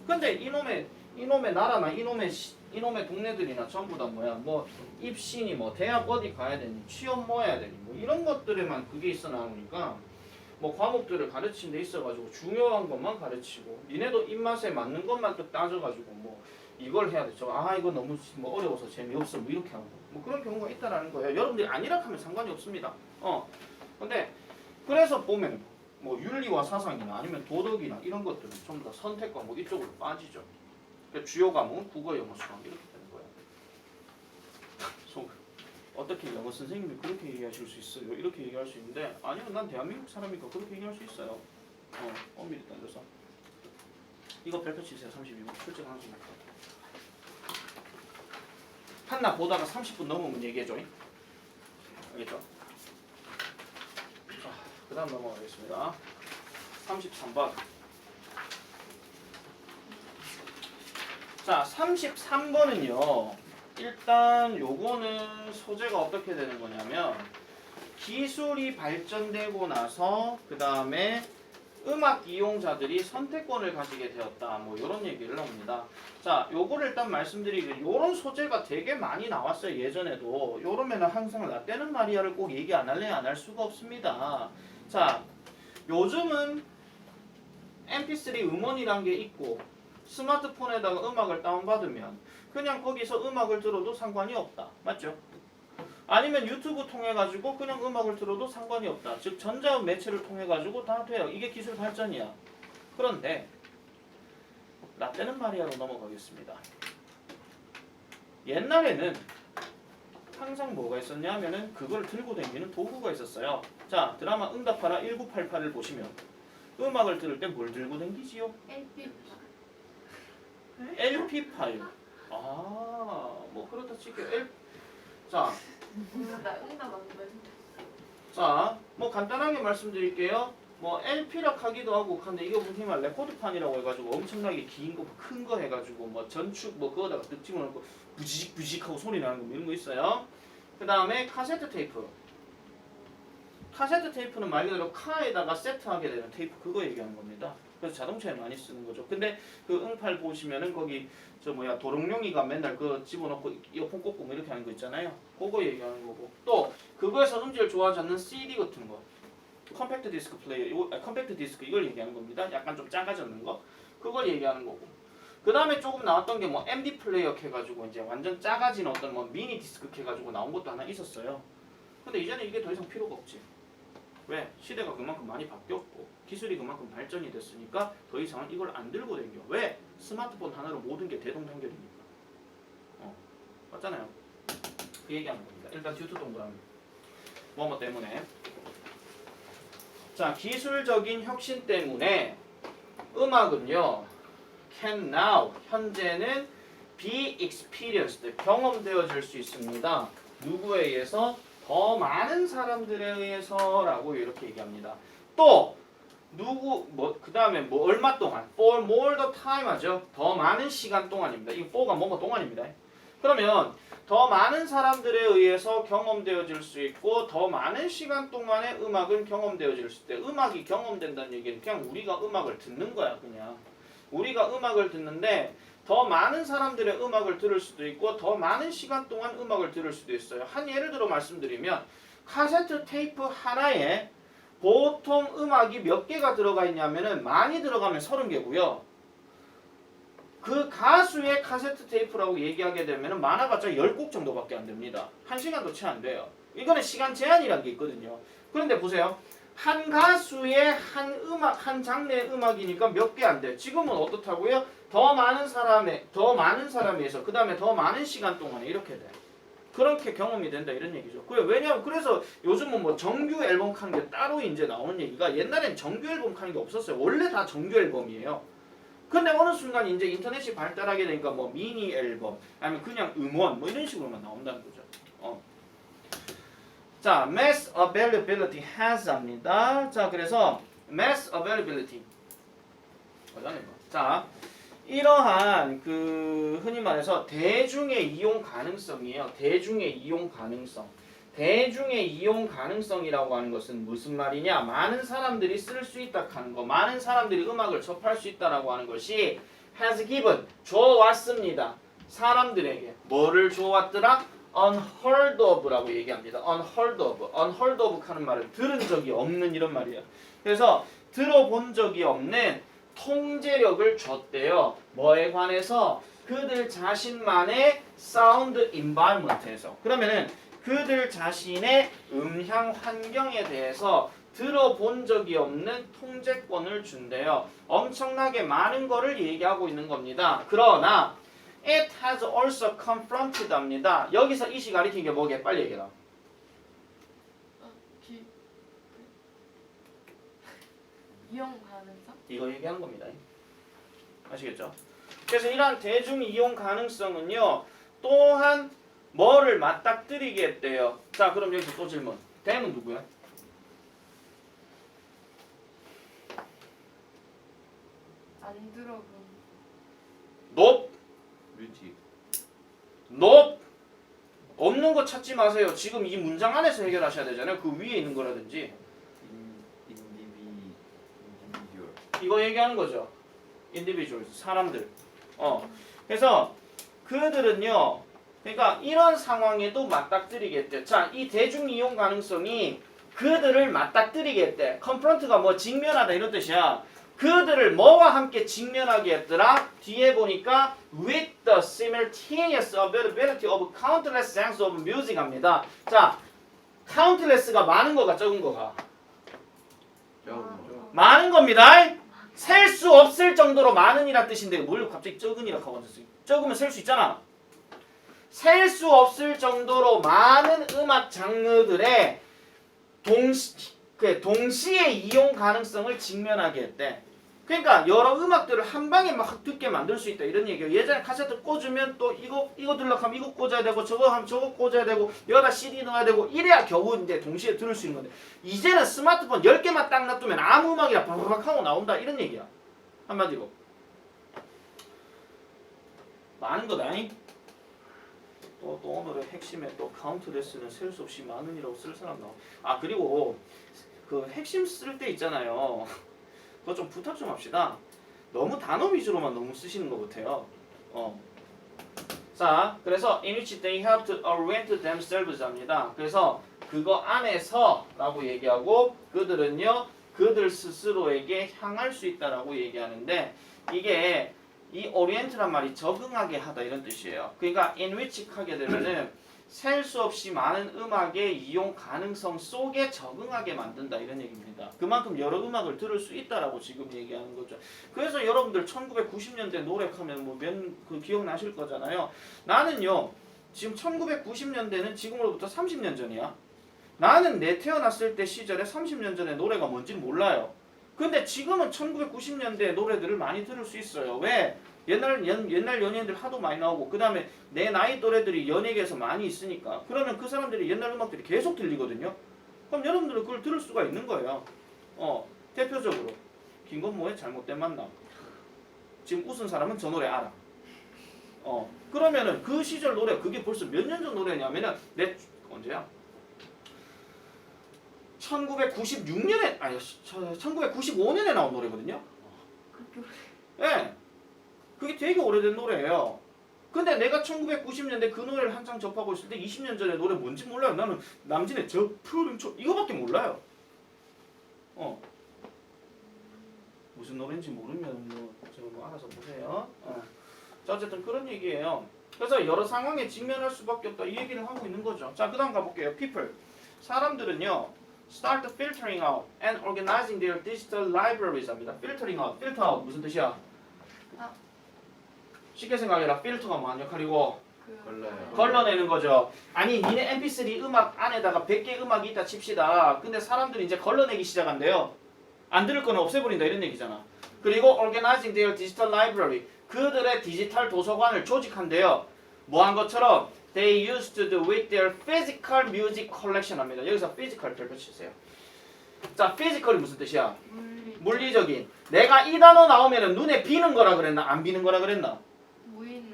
근데 이놈의 나라나 이놈의 동네들이나 전부 다 뭐 입시니 뭐 대학 어디 가야 되니 취업 뭐 해야 되니 뭐 이런 것들에만 그게 있어 나오니까 뭐 과목들을 가르치는 데 있어가지고 중요한 것만 가르치고 니네도 입맛에 맞는 것만 또 따져가지고 뭐 이걸 해야 되죠. 이거 너무 뭐 어려워서 재미없어 뭐 이렇게 하고 뭐 그런 경우가 있다라는 거예요. 여러분들이 아니라 하면 상관이 없습니다. 근데 그래서 보면 뭐 윤리와 사상이나 아니면 도덕이나 이런 것들은 좀 더 선택 과목 이쪽으로 빠지죠. 그러니까 주요 과목은 국어, 영어, 수학 이렇게 되는 거예요. 어떻게 영어 선생님이 그렇게 얘기하실 수 있어요? 이렇게 얘기할 수 있는데 아니요 난 대한민국 사람이니까 그렇게 얘기할 수 있어요. 엄밀히 따져서 이거 별표 치세요. 32번 출제하지 못해. 한나 보다가 30분 넘으면 얘기해줘. 알겠죠? 자, 그 다음 넘어가겠습니다. 33번. 자, 33번은요. 일단 요거는 소재가 어떻게 되는 거냐면 기술이 발전되고 나서 그 다음에 음악 이용자들이 선택권을 가지게 되었다. 뭐 이런 얘기를 합니다. 자, 요거를 일단 말씀드리면 요런 소재가 되게 많이 나왔어요. 예전에도. 요러면은 항상 라떼는 마리아를 꼭 얘기 안 할래 안 할 수가 없습니다. 자, 요즘은 mp3 음원이란 게 있고 스마트폰에다가 음악을 다운받으면 그냥 거기서 음악을 들어도 상관이 없다. 맞죠? 아니면 유튜브 통해 가지고 그냥 음악을 들어도 상관이 없다. 즉 전자 매체를 통해 가지고 다 돼요. 이게 기술 발전이야. 그런데 라떼는 마리아로 넘어가겠습니다. 옛날에는 항상 뭐가 있었냐면은 그걸 들고 다니는 도구가 있었어요. 자, 드라마 응답하라 1988을 보시면 음악을 들을 때 뭘 들고 다니지요? LP 파일. 뭐 그렇다 칠게요. 자, 뭐 간단하게 말씀드릴게요. 뭐 LP라 하기도 하고 근데 이거 무슨 말 레코드판이라고 해가지고 엄청나게 긴 거 큰 거 해가지고 뭐 전축 뭐 그거다가 득 집어넣고 부지직부지직하고 소리 나는 거 이런 거 있어요. 그 다음에 카세트 테이프. 카세트 테이프는 말 그대로 카에다가 세트하게 되는 테이프 그거 얘기하는 겁니다. 그래서 자동차에 많이 쓰는 거죠. 근데 그 응팔 보시면은 거기 도롱뇽이가 맨날 그 집어넣고 이어폰 꽂고 뭐 이렇게 하는 거 있잖아요. 그거 얘기하는 거고 또 그거에서 음질 좋아하지 않는 CD 같은 거 컴팩트 디스크 플레이어 컴팩트 디스크 이걸 얘기하는 겁니다. 약간 좀 작아졌는 거 그걸 얘기하는 거고 그 다음에 조금 나왔던 게 뭐 MD 플레이어 해가지고 이제 완전 작아진 어떤 뭐 미니 디스크 해가지고 나온 것도 하나 있었어요. 근데 이제는 이게 더 이상 필요가 없지. 왜? 시대가 그만큼 많이 바뀌었고 기술이 그만큼 발전이 됐으니까 더 이상은 이걸 안 들고 다녀. 왜? 스마트폰 하나로 모든 게 대동단결이니까. 맞잖아요. 그 얘기하는 겁니다. 일단 듀트 동그라미. 뭐뭐 때문에. 자, 기술적인 혁신 때문에 음악은요. can now 현재는 be experienced 경험되어질 수 있습니다. 누구에 의해서? 더 많은 사람들에 의해서라고 이렇게 얘기합니다. 또 그 다음에 뭐 얼마 동안 for more the time 하죠. 더 많은 시간 동안입니다. 이 for가 뭐뭐 동안입니다. 그러면 더 많은 사람들에 의해서 경험되어질 수 있고 더 많은 시간 동안에 음악은 경험되어질 수 있대. 음악이 경험된다는 얘기는 그냥 우리가 음악을 듣는 거야. 그냥 우리가 음악을 듣는데 더 많은 사람들의 음악을 들을 수도 있고 더 많은 시간 동안 음악을 들을 수도 있어요. 한 예를 들어 말씀드리면 카세트 테이프 하나에 보통 음악이 몇 개가 들어가 있냐면은 많이 들어가면 30개고요. 그 가수의 카세트 테이프라고 얘기하게 되면은 많아봤자 10곡 정도밖에 안 됩니다. 1시간도 채 안 돼요. 이거는 시간 제한이라는 게 있거든요. 그런데 보세요. 한 가수의 한 장르의 음악이니까 몇 개 안 돼. 지금은 어떻다고요? 더 많은 사람에서 그 다음에 더 많은 시간 동안에 이렇게 돼. 그렇게 경험이 된다 이런 얘기죠. 그래 왜냐하면 그래서 요즘은 뭐 정규 앨범 카는 게 따로 이제 나오는 얘기가 옛날엔 정규 앨범 카는 게 없었어요. 원래 다 정규 앨범이에요. 근데 어느 순간 이제 인터넷이 발달하게 되니까 뭐 미니 앨범 아니면 그냥 음원 뭐 이런 식으로만 나온다는 거죠. 자, mass availability has입니다. 자, 그래서 mass availability. 자, 이러한 그 흔히 말해서 대중의 이용 가능성이에요. 대중의 이용 가능성. 대중의 이용 가능성이라고 하는 것은 무슨 말이냐? 많은 사람들이 쓸 수 있다 하는 거. 많은 사람들이 음악을 접할 수 있다라고 하는 것이 has given 줘왔습니다. 사람들에게 뭐를 줘왔더라? unheard of라고 얘기합니다. unheard of 하는 말은 들은 적이 없는 이런 말이에요. 그래서 들어본 적이 없는 통제력을 줬대요. 뭐에 관해서? 그들 자신만의 사운드 인바이먼트에서. 그러면은 그들 자신의 음향 환경에 대해서 들어본 적이 없는 통제권을 준대요. 엄청나게 많은 거를 얘기하고 있는 겁니다. 그러나 it has also confronted 합니다. 여기서 이시 가리킨 게 뭐게? 빨리 얘기해라. 이용 가능성? 이거 얘기하는 겁니다. 아시겠죠? 그래서 이러한 대중 이용 가능성은요. 또한 뭐를 맞닥뜨리게 했대요. 자, 그럼 여기서 또 질문. 대는 누구야? 안 들어본. 높. 없는 거 찾지 마세요. 지금 이 문장 안에서 해결하셔야 되잖아요. 그 위에 있는 거라든지. 인디비듀얼. 이거 얘기하는 거죠. individuals, 사람들. 그래서 그들은요. 그러니까 이런 상황에도 맞닥뜨리겠대. 자, 이 대중 이용 가능성이 그들을 맞닥뜨리게 했대. confront가 뭐 직면하다 이런 뜻이야. 그들을 뭐와 함께 직면하게 했더라? 뒤에 보니까 with the simultaneous availability of countless genres of music 합니다. 자, countless가 많은 거가 적은 거가? 많은 겁니다. 셀 수 없을 정도로 많은이란 뜻인데 뭘 갑자기 적은이라고 하고 앉았어요? 적으면 셀 수 있잖아. 셀 수 없을 정도로 많은 음악 장르들의 동시에 이용 가능성을 직면하게 했대. 그러니까 여러 음악들을 한 방에 막 듣게 만들 수 있다 이런 얘기예요. 예전에 카세트 꽂으면 또 이거 들락하면 이거 꽂아야 되고 저거 하면 저거 꽂아야 되고 여기다 CD 넣어야 되고 이래야 겨우 이제 동시에 들을 수 있는 건데 이제는 스마트폰 10개만 딱 놔두면 아무 음악이나 바바박 하고 나온다 이런 얘기야. 한마디로 많은 거다잉. 또 오늘의 핵심에 또 카운트레스는 셀 수 없이 많은이라고 쓸 사람 나와. 아 그리고 그 핵심 쓸 때 있잖아요. 그거 좀 부탁 좀 합시다. 너무 단어 위주로만 너무 쓰시는 것 같아요. 자, 그래서 in which they have to orient themselves 합니다. 그래서 그거 안에서라고 얘기하고 그들은요 그들 스스로에게 향할 수 있다라고 얘기하는데 이게 이 orient란 말이 적응하게 하다 이런 뜻이에요. 그러니까 in which 하게 되면은 셀 수 없이 많은 음악의 이용 가능성 속에 적응하게 만든다 이런 얘기입니다. 그만큼 여러 음악을 들을 수 있다라고 지금 얘기하는 거죠. 그래서 여러분들 1990년대 노래하면 뭐 그 기억나실 거잖아요. 나는요 지금 1990년대는 지금으로부터 30년 전이야. 나는 내 태어났을 때 시절에 30년 전에 노래가 뭔지는 몰라요. 근데 지금은 1990년대 노래들을 많이 들을 수 있어요. 왜? 옛날 연예인들 하도 많이 나오고 그 다음에 내 나이 또래들이 연예계에서 많이 있으니까 그러면 그 사람들이 옛날 음악들이 계속 들리거든요. 그럼 여러분들은 그걸 들을 수가 있는 거예요. 대표적으로 김건모의 잘못된 만남. 지금 웃은 사람은 저 노래 알아. 그러면은 그 시절 노래 그게 벌써 몇 년 전 노래냐면은 언제야? 1996년에 아니 1995년에 나온 노래거든요. 예. 그게 되게 오래된 노래예요. 근데 내가 1990년대 그 노래를 한창 접하고 있을 때 20년 전에 노래 뭔지 몰라요. 나는 남진의 저 푸른 초 이거밖에 몰라요. 무슨 노래인지 모르면 뭐 알아서 보세요. 자 어쨌든 그런 얘기예요. 그래서 여러 상황에 직면할 수밖에 없다 이 얘기를 하고 있는 거죠. 자 그다음 가볼게요. People. 사람들은요. Start filtering out and organizing their digital libraries 합니다. Filtering out. filter out 무슨 뜻이야? 쉽게 생각해라. 필터가 뭐한 역할이고 걸러요. 걸러내는 거죠. 아니 니네 mp3 음악 안에다가 100개 음악이 있다 칩시다. 근데 사람들이 이제 걸러내기 시작한대요. 안 들을 거는 없애버린다 이런 얘기잖아. 그리고 organizing their digital library. 그들의 디지털 도서관을 조직한대요. 뭐 한 것처럼 they used to do with their physical music collection 합니다. 여기서 physical 별표 치세요. 자, physical이 무슨 뜻이야? 물리적인. 내가 이 단어 나오면은 눈에 비는 거라 그랬나? 안 비는 거라 그랬나?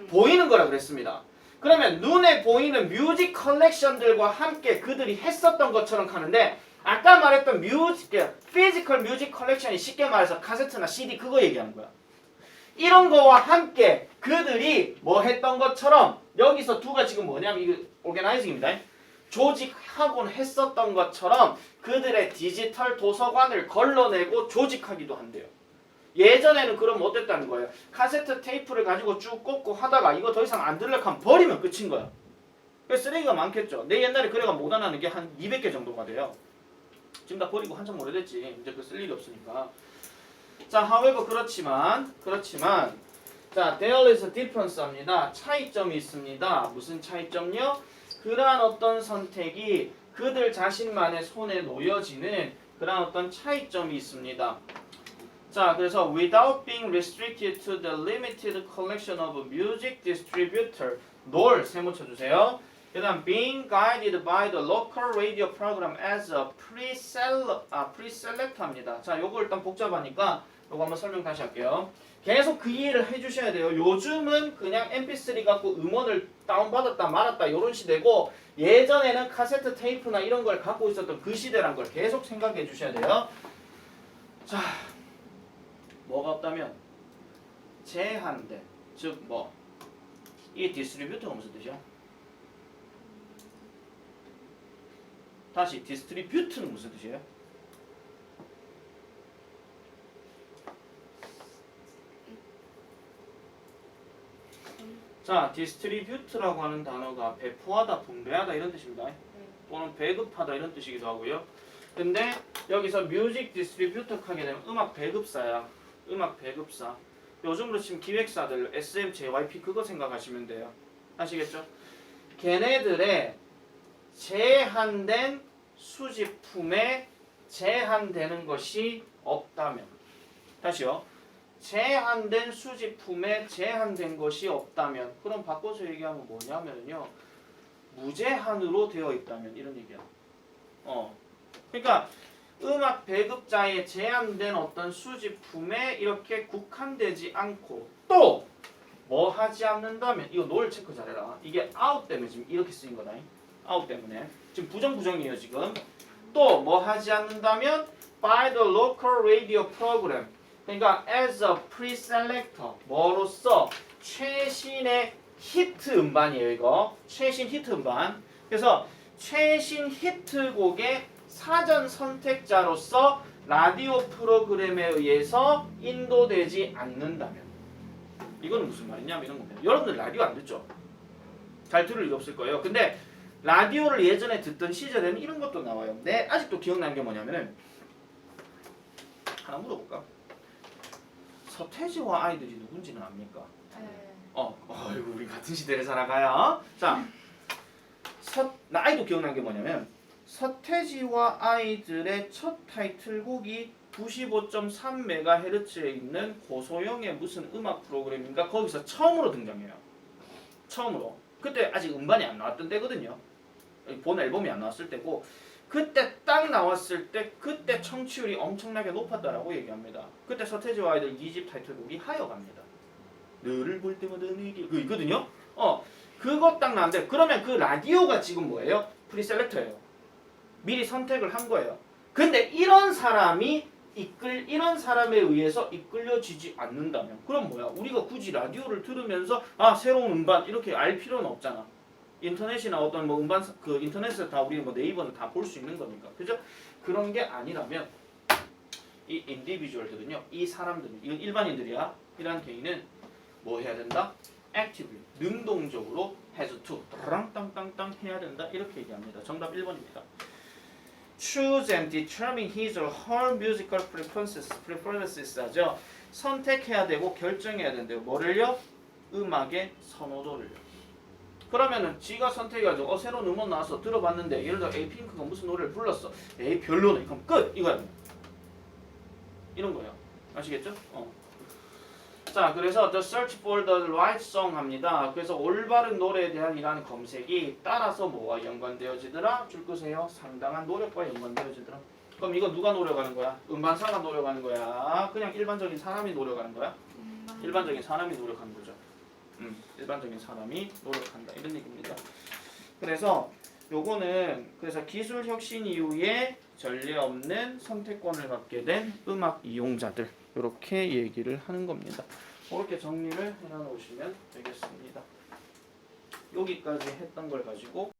보이는 거라 그랬습니다. 그러면 눈에 보이는 뮤직 컬렉션들과 함께 그들이 했었던 것처럼 가는데 아까 말했던 피지컬 뮤직 컬렉션이 쉽게 말해서 카세트나 CD 그거 얘기하는 거야. 이런 거와 함께 그들이 뭐 했던 것처럼 여기서 두가 지금 뭐냐면 이거 오르게나이징입니다. 조직하곤 했었던 것처럼 그들의 디지털 도서관을 걸러내고 조직하기도 한대요. 예전에는 그럼 어땠다는 거예요? 카세트 테이프를 가지고 쭉 꽂고 하다가 이거 더 이상 안 들려고 하면 버리면 끝인 거야. 그래서 쓰레기가 많겠죠. 내 옛날에 그래가 못하는 게 한 200개 정도가 돼요. 지금 다 버리고 한참 오래됐지. 이제 그 쓸 일이 없으니까. 자, however 그렇지만 자, there is a difference 합니다. 차이점이 있습니다. 무슨 차이점요? 그러한 어떤 선택이 그들 자신만의 손에 놓여지는 그러한 어떤 차이점이 있습니다. 자, 그래서 without being restricted to the limited collection of music distributor, nor 세모 쳐주세요. 그다음 being guided by the local radio program as a pre-select합니다. 자, 요거 일단 복잡하니까 요거 한번 설명 다시 할게요. 계속 그 이해를 해주셔야 돼요. 요즘은 그냥 mp3 갖고 음원을 다운받았다 말았다 이런 시대고 예전에는 카세트 테이프나 이런 걸 갖고 있었던 그 시대란 걸 계속 생각해 주셔야 돼요. 자, 뭐가 없다면 제한된, 즉 뭐 이 디스트리뷰터가 무슨 뜻이야? 다시 디스트리뷰트는 무슨 뜻이에요? 자, 디스트리뷰트라고 하는 단어가 배포하다, 분배하다 이런 뜻입니다. 또는 배급하다 이런 뜻이기도 하고요. 근데 여기서 뮤직 디스트리뷰터 하게 되면 음악 배급사야. 음악 배급사. 요즘으로 치면 기획사들, SM, JYP 그거 생각하시면 돼요. 아시겠죠? 걔네들의 제한된 수집품에 제한되는 것이 없다면 다시요. 제한된 수집품에 제한된 것이 없다면 그럼 바꿔서 얘기하면 뭐냐면요. 무제한으로 되어 있다면 이런 얘기야. 그러니까 음악 배급자의 제한된 어떤 수집품에 이렇게 국한되지 않고 또 뭐 하지 않는다면 이거 노를 체크 잘해라. 이게 아웃 때문에 지금 이렇게 쓰인 거다. 아웃 때문에 지금 부정이에요 지금. 또 뭐 하지 않는다면 by the local radio program 그러니까 as a pre-selector 뭐로써 최신의 히트 음반이에요 이거. 최신 히트 음반. 그래서 최신 히트곡의 사전 선택자로서 라디오 프로그램에 의해서 인도되지 않는다면 이거는 무슨 말이냐면 이런 겁니다. 여러분들 라디오 안 듣죠? 잘 들을 일 없을 거예요. 근데 라디오를 예전에 듣던 시절에는 이런 것도 나와요. 내 아직도 기억나는 게 뭐냐면은 하나 물어볼까? 서태지와 아이들이 누군지는 압니까? 아이고 우리 같은 시대를 살아가요. 자, 아이도 기억나는 게 뭐냐면 서태지와 아이들의 첫 타이틀곡이 95.3MHz에 있는 고소영의 무슨 음악 프로그램인가 거기서 처음으로 등장해요. 처음으로. 그때 아직 음반이 안 나왔던 때거든요. 본 앨범이 안 나왔을 때고 그때 딱 나왔을 때 그때 청취율이 엄청나게 높았다라고 얘기합니다. 그때 서태지와 아이들 2집 타이틀곡이 하여갑니다. 너를 볼 때마다 내게 그거 있거든요. 그거 딱 나왔는데 그러면 그 라디오가 지금 뭐예요? 프리셀렉터예요. 미리 선택을 한 거예요. 근데 이런 사람에 의해서 이끌려지지 않는다면 그럼 뭐야? 우리가 굳이 라디오를 들으면서 새로운 음반 이렇게 알 필요는 없잖아. 인터넷이나 어떤 뭐 음반 그 인터넷에서 다 우리 뭐 네이버는 다 볼 수 있는 거니까. 그죠? 그런 게 아니라면 이 인디비주얼들은요. 이 사람들은 이건 일반인들이야. 이런 개인은 뭐 해야 된다? actively 능동적으로 has to 땅땅땅땅 해야 된다. 이렇게 얘기합니다. 정답 1번입니다. choose and determine his or her musical preferences 하죠. 선택해야 되고 결정해야 된대요. 뭐를요? 음악의 선호도를요. 그러면은 지가 선택해가지고 새로운 음원 나와서 들어봤는데 예를 들어 에이핑크가 무슨 노래를 불렀어. 에이 별로네. 그럼 끝 이거야. 이런 거예요. 아시겠죠? 자, 그래서 the search for the right song 합니다. 그래서 올바른 노래에 대한 이러한 검색이 따라서 뭐와 연관되어지더라? 줄 거세요. 상당한 노력과 연관되어지더라. 그럼 이거 누가 노력하는 거야? 음반사가 노력하는 거야? 그냥 일반적인 사람이 노력하는 거야? 일반적인 사람이 노력하는 거죠. 일반적인 사람이 노력한다. 이런 얘기입니다. 그래서 요거는 그래서 기술 혁신 이후에 전례 없는 선택권을 갖게 된 음악 이용자들 이렇게 얘기를 하는 겁니다. 그렇게 정리를 해놓으시면 되겠습니다. 여기까지 했던 걸 가지고